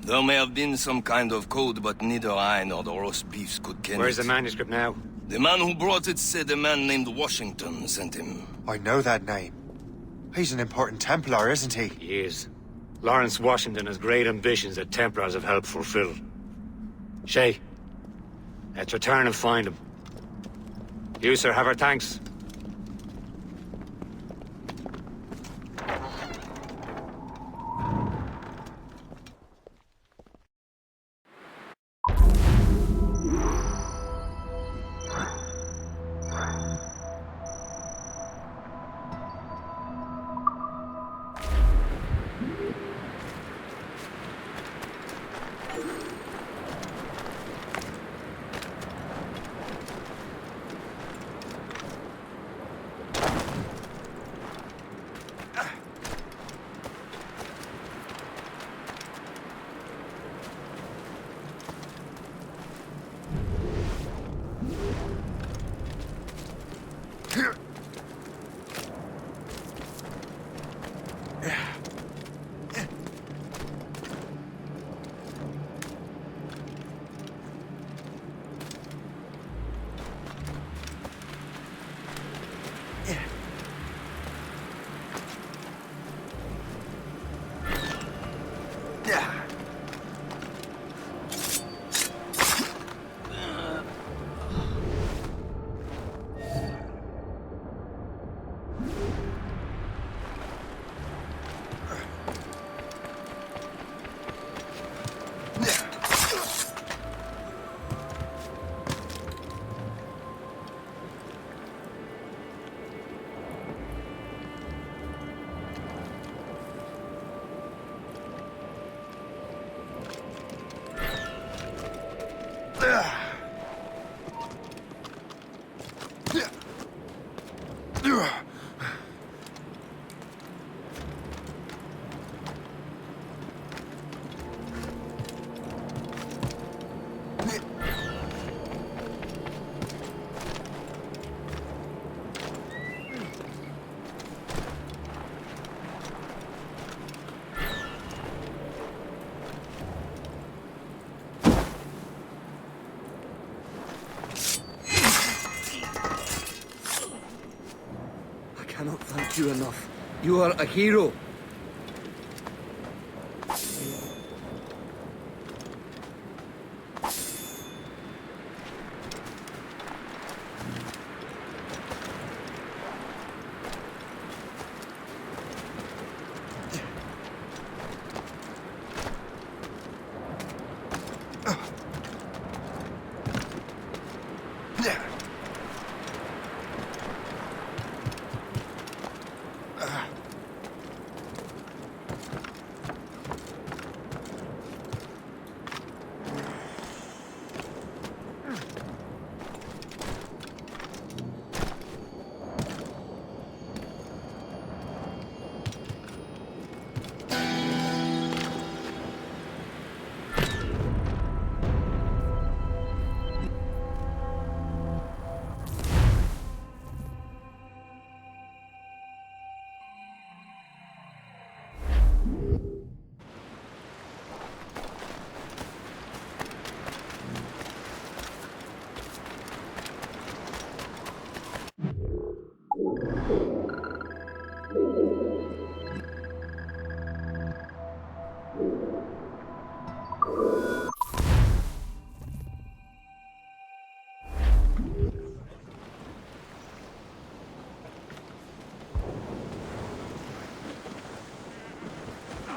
There may have been some kind of code, but neither I nor the roast beefs could ken Where's it. the manuscript now? The man who brought it said a man named Washington sent him. I know that name. He's an important Templar, isn't he? He is. Lawrence Washington has great ambitions that Templars have helped fulfill. Shay, let's return and find him. You, sir, have our thanks. I cannot thank you enough. You are a hero.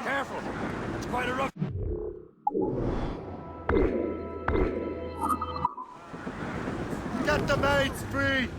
Careful! It's quite a rough... Get the mates free!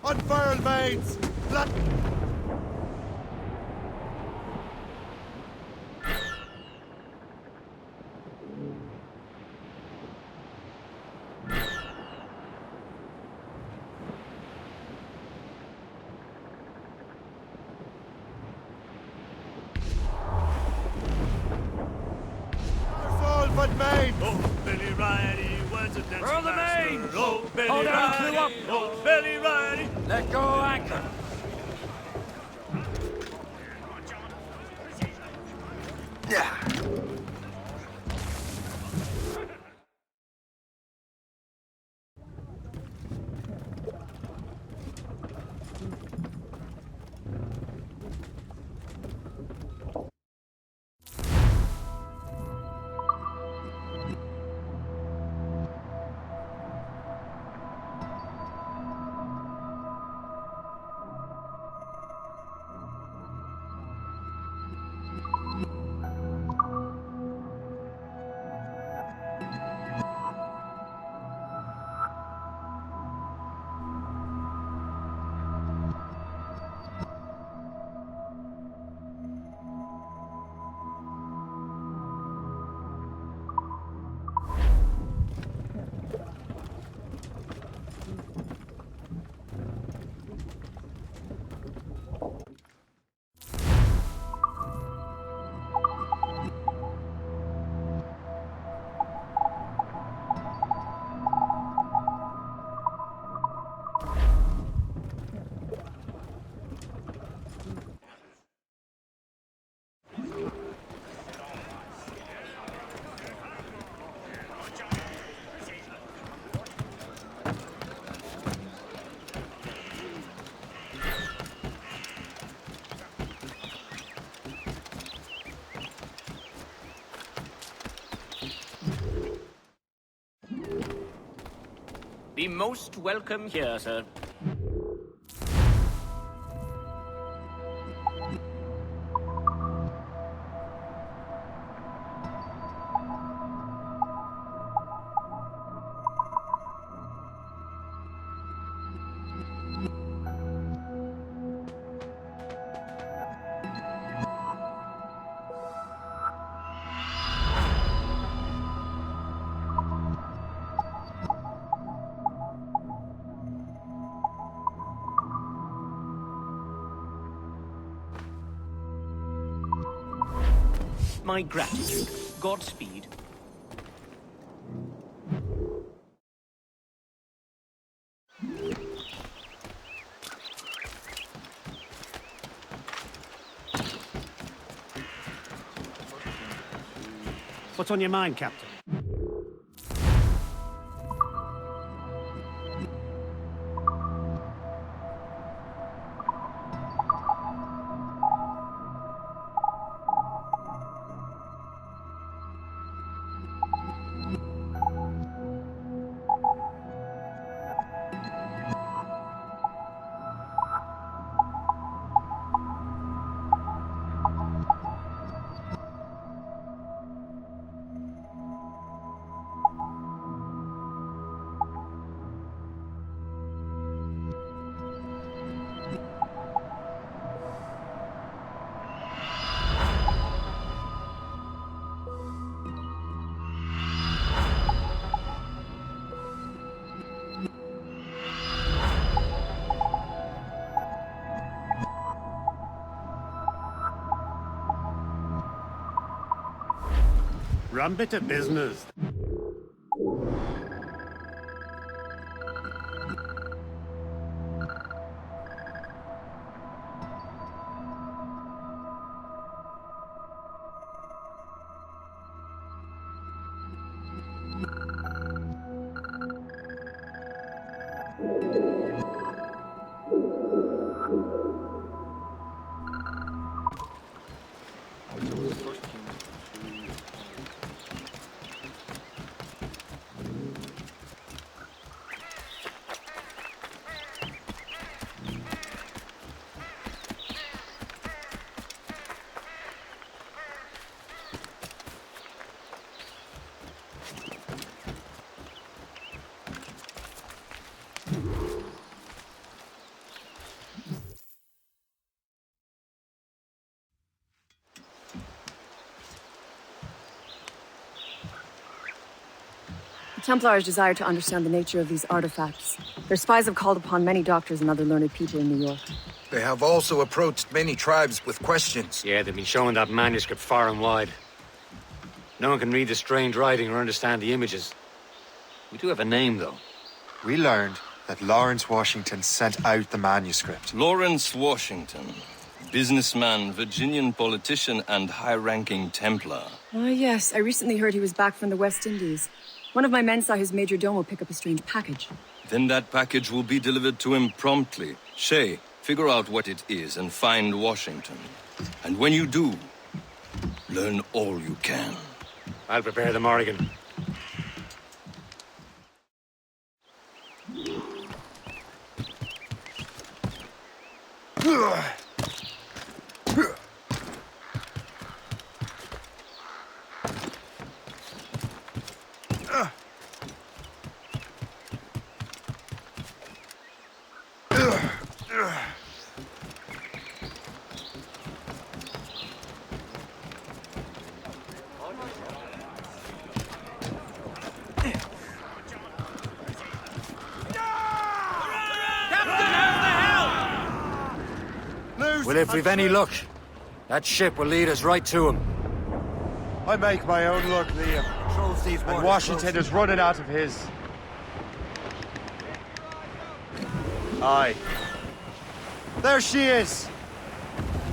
Unfurl, mates! Blood! Oh, Billy Riley was a dancing Furl the master. main! Oh, Billy Hold down and Riley. clew up! Oh, Billy Riley. Let go anchor! Be most welcome here, sir. My gratitude. Godspeed. What's on your mind, Captain? Rum bit of business. Templars desire to understand the nature of these artifacts. Their spies have called upon many doctors and other learned people in New York. They have also approached many tribes with questions. Yeah, they've been showing that manuscript far and wide. No one can read the strange writing or understand the images. We do have a name, though. We learned that Lawrence Washington sent out the manuscript. Lawrence Washington. Businessman, Virginian politician, and high-ranking Templar. Ah, yes. I recently heard he was back from the West Indies. One of my men saw his major domo pick up a strange package. Then that package will be delivered to him promptly. Shay, figure out what it is and find Washington. And when you do, learn all you can. I'll prepare the Morrigan. Well, if we've any luck, that ship will lead us right to him. I make my own luck, Liam. And Washington is running out of his. Aye. There she is!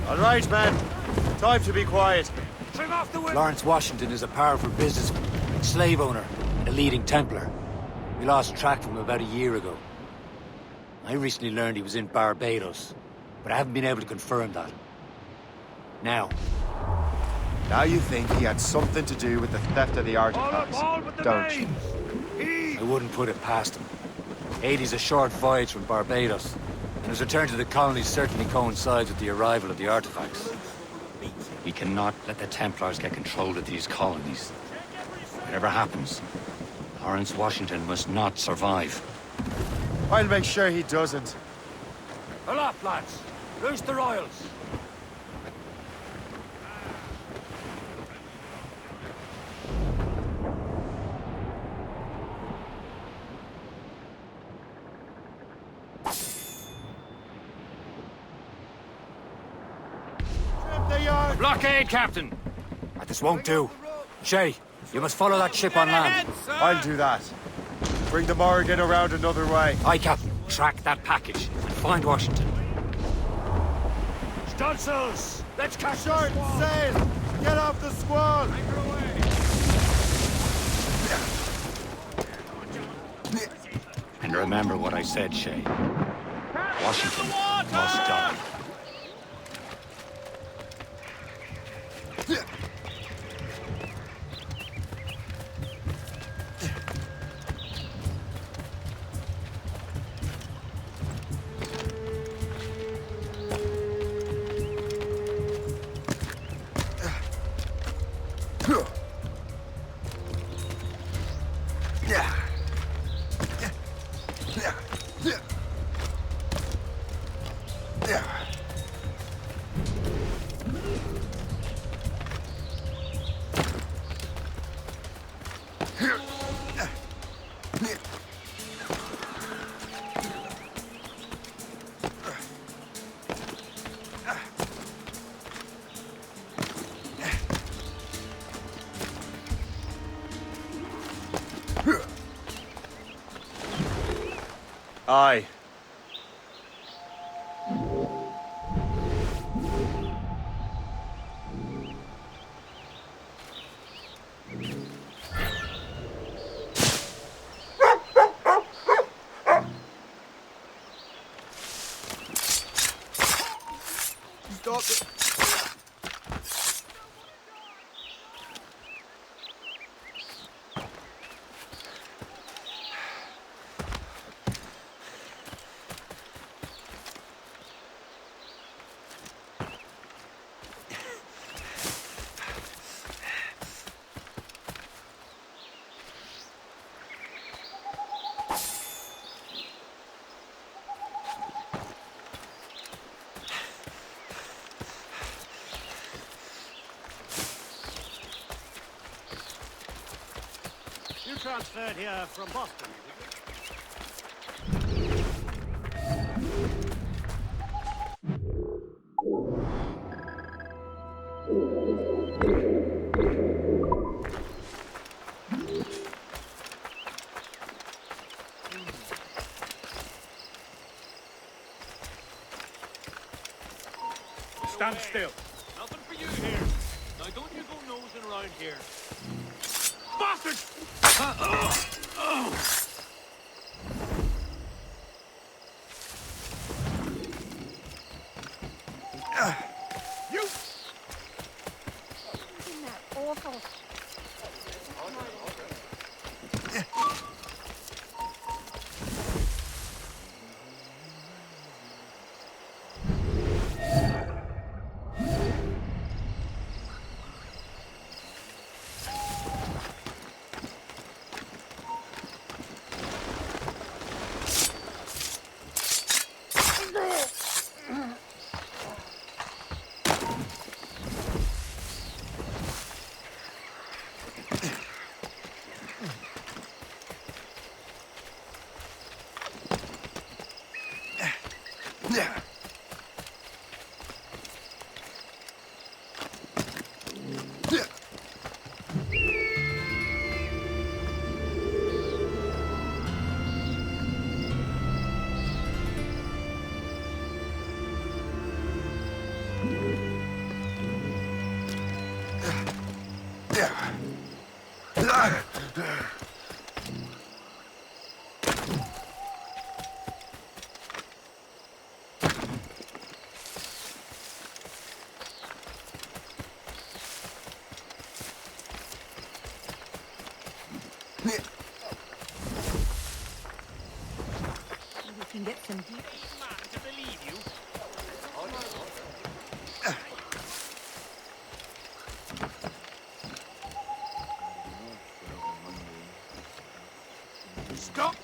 All right, man. Time to be quiet. Lawrence Washington is a powerful businessman, slave owner, and a leading Templar. We lost track of him about a year ago. I recently learned he was in Barbados, but I haven't been able to confirm that. Now you think he had something to do with the theft of the artifacts, don't you? I wouldn't put it past him. Haiti's a short voyage from Barbados, and his return to the colonies certainly coincides with the arrival of the artifacts. We cannot let the Templars get control of these colonies. Whatever happens, Lawrence Washington must not survive. I'll make sure he doesn't. Aloft, lads! Loose the royals! Blockade, Captain! This won't do. Shay, you must follow that ship on land. I'll do that. Bring the Morrigan around another way. Aye, Captain. Track that package and find Washington. Stunsails! Let's catch Short sail! Get off the squall! And remember what I said, Shay. Washington must die. Aye. Stop it. transferred here from Boston, Stand still. Nothing for you here. Now don't you go nosing around here. Bastard! You! Isn't that awful? We can get some deep. to believe you. Stop!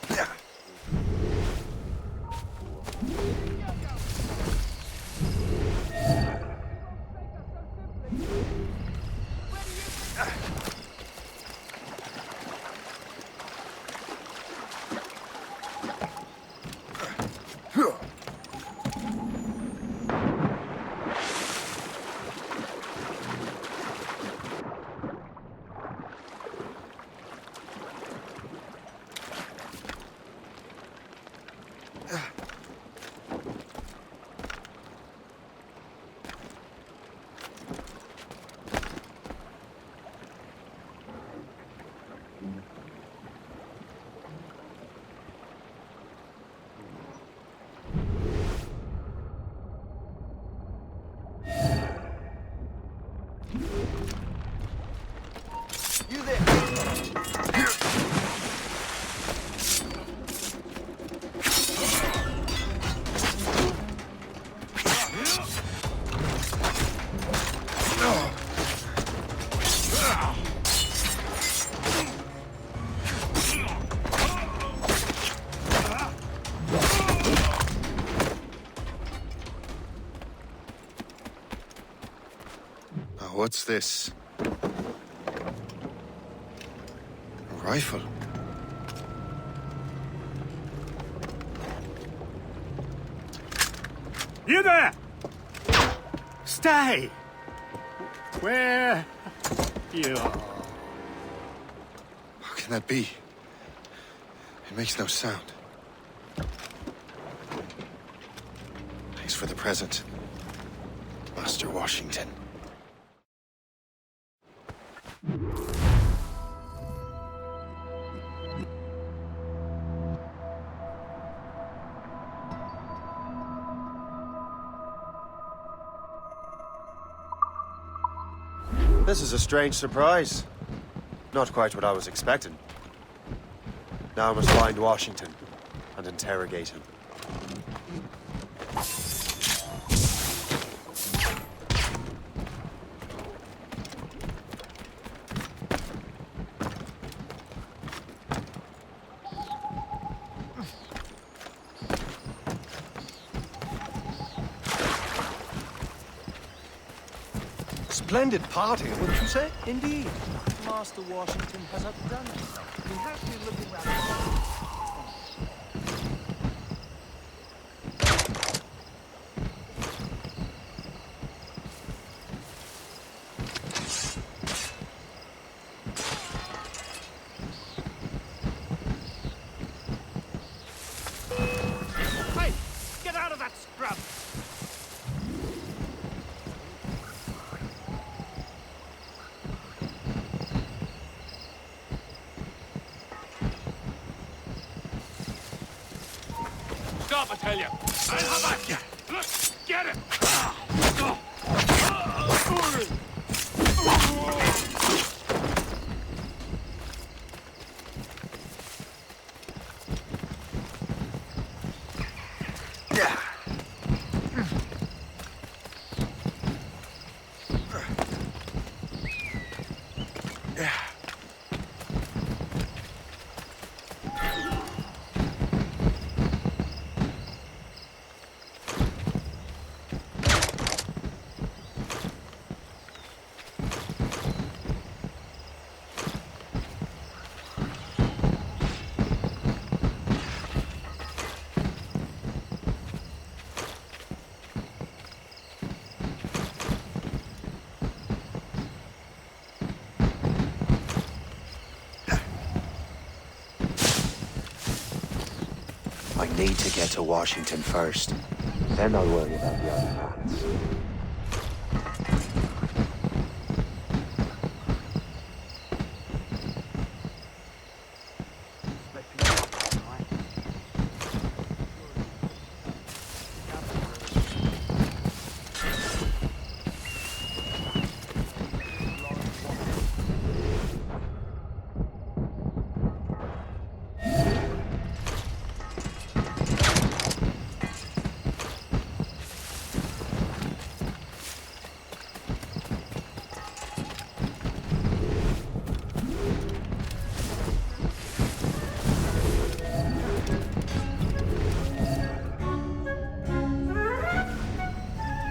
You there! What's this? A rifle? You there! Stay! Where you are? How can that be? It makes no sound. Thanks for the present, Master Washington. This is a strange surprise. Not quite what I was expecting. Now I must find Washington and interrogate him. Splendid party, wouldn't you say? Indeed. Master Washington has outdone himself. He has been looking rather... Hey! Get out of that scrub! Stop, I tell you! I'll have at you! Look, get him! I need to get to Washington first. Then I'll worry about the other plans.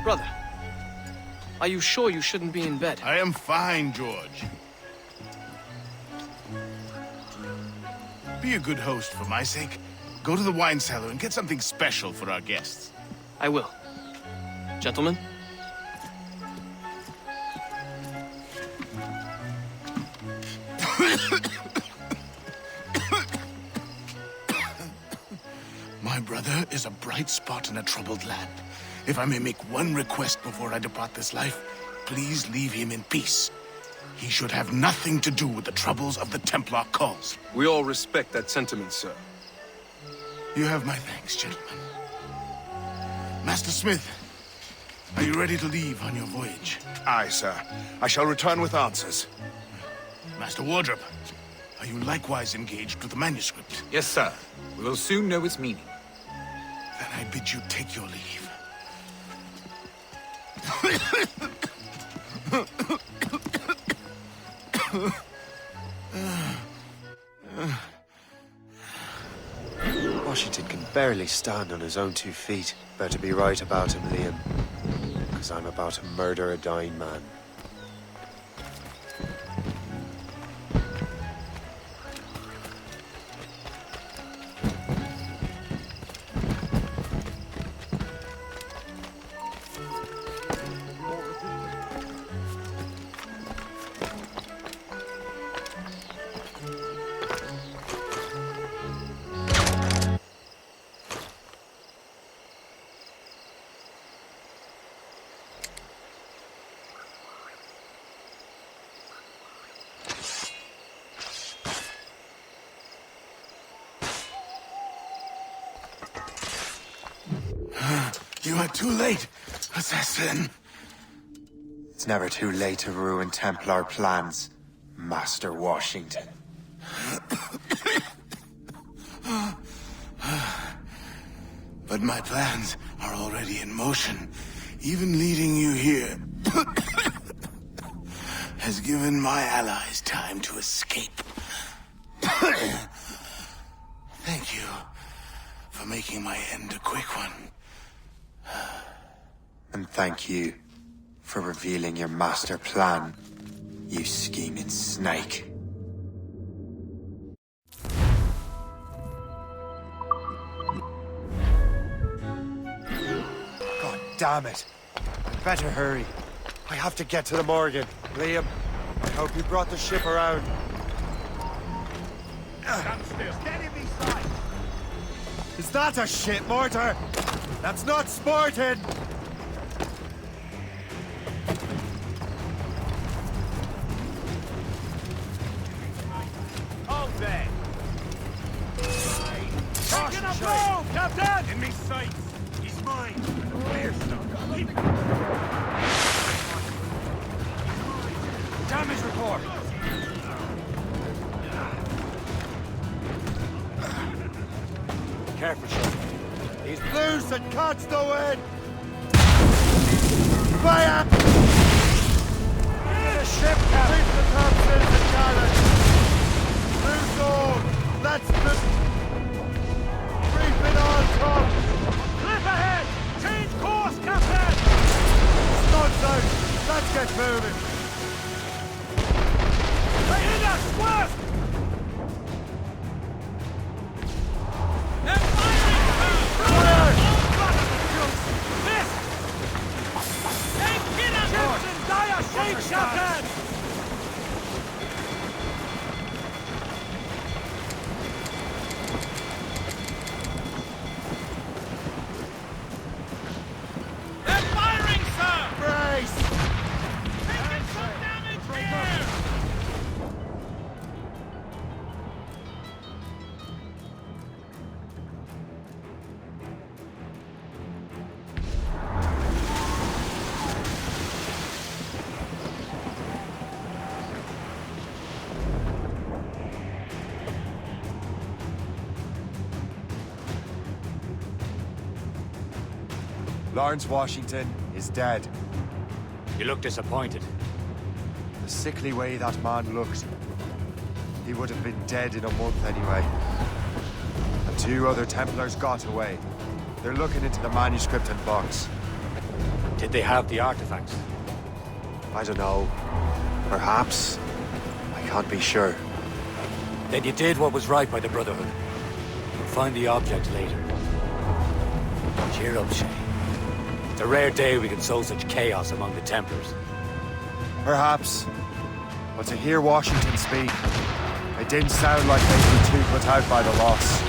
Brother, are you sure you shouldn't be in bed? I am fine, George. Be a good host for my sake. Go to the wine cellar and get something special for our guests. I will. Gentlemen? My brother is a bright spot in a troubled land. If I may make one request before I depart this life, please leave him in peace. He should have nothing to do with the troubles of the Templar cause. We all respect that sentiment, sir. You have my thanks, gentlemen. Master Smith, are you ready to leave on your voyage? Aye, sir. I shall return with answers. Master Wardrop, are you likewise engaged with the manuscript? Yes, sir. We will soon know its meaning. Then I bid you take your leave. Washington can barely stand on his own 2 feet. Better be right about him, Liam. Because I'm about to murder a dying man. You are too late, assassin. It's never too late to ruin Templar plans, Master Washington. But my plans are already in motion. Even leading you here has given my allies time to escape. Thank you for making my end a quick one. And thank you for revealing your master plan, You scheming snake. God damn it. I'd better hurry. I have to get to the Morgan. Liam, I hope you brought the ship around. Stand still. Stand in me sight. Is that a shit mortar? That's not sporting! Hold there. Taking a blow, Captain! In me sights. He's mine. Clear stuff. Keep... Damage report. Careful, Sean. He's loose and catch the wind! Fire! Get a ship, Captain! Keep the top citizen gallant! Loose all! Let's reef it on top! Cliff ahead! Change course, Captain! Studs out! Let's get moving! Hey, hit us! Swerve! Shake, Captain! They're firing, sir! Brace! Taking some damage here! Lawrence Washington is dead. You look disappointed. The sickly way that man looked. He would have been dead in a month anyway. And 2 other Templars got away. They're looking into the manuscript and box. Did they have the artifacts? I don't know. Perhaps. I can't be sure. Then you did what was right by the Brotherhood. We'll find the object later. Cheer up, Shay. It's a rare day we can sow such chaos among the Templars. Perhaps. But to hear Washington speak, it didn't sound like they'd be too put out by the loss.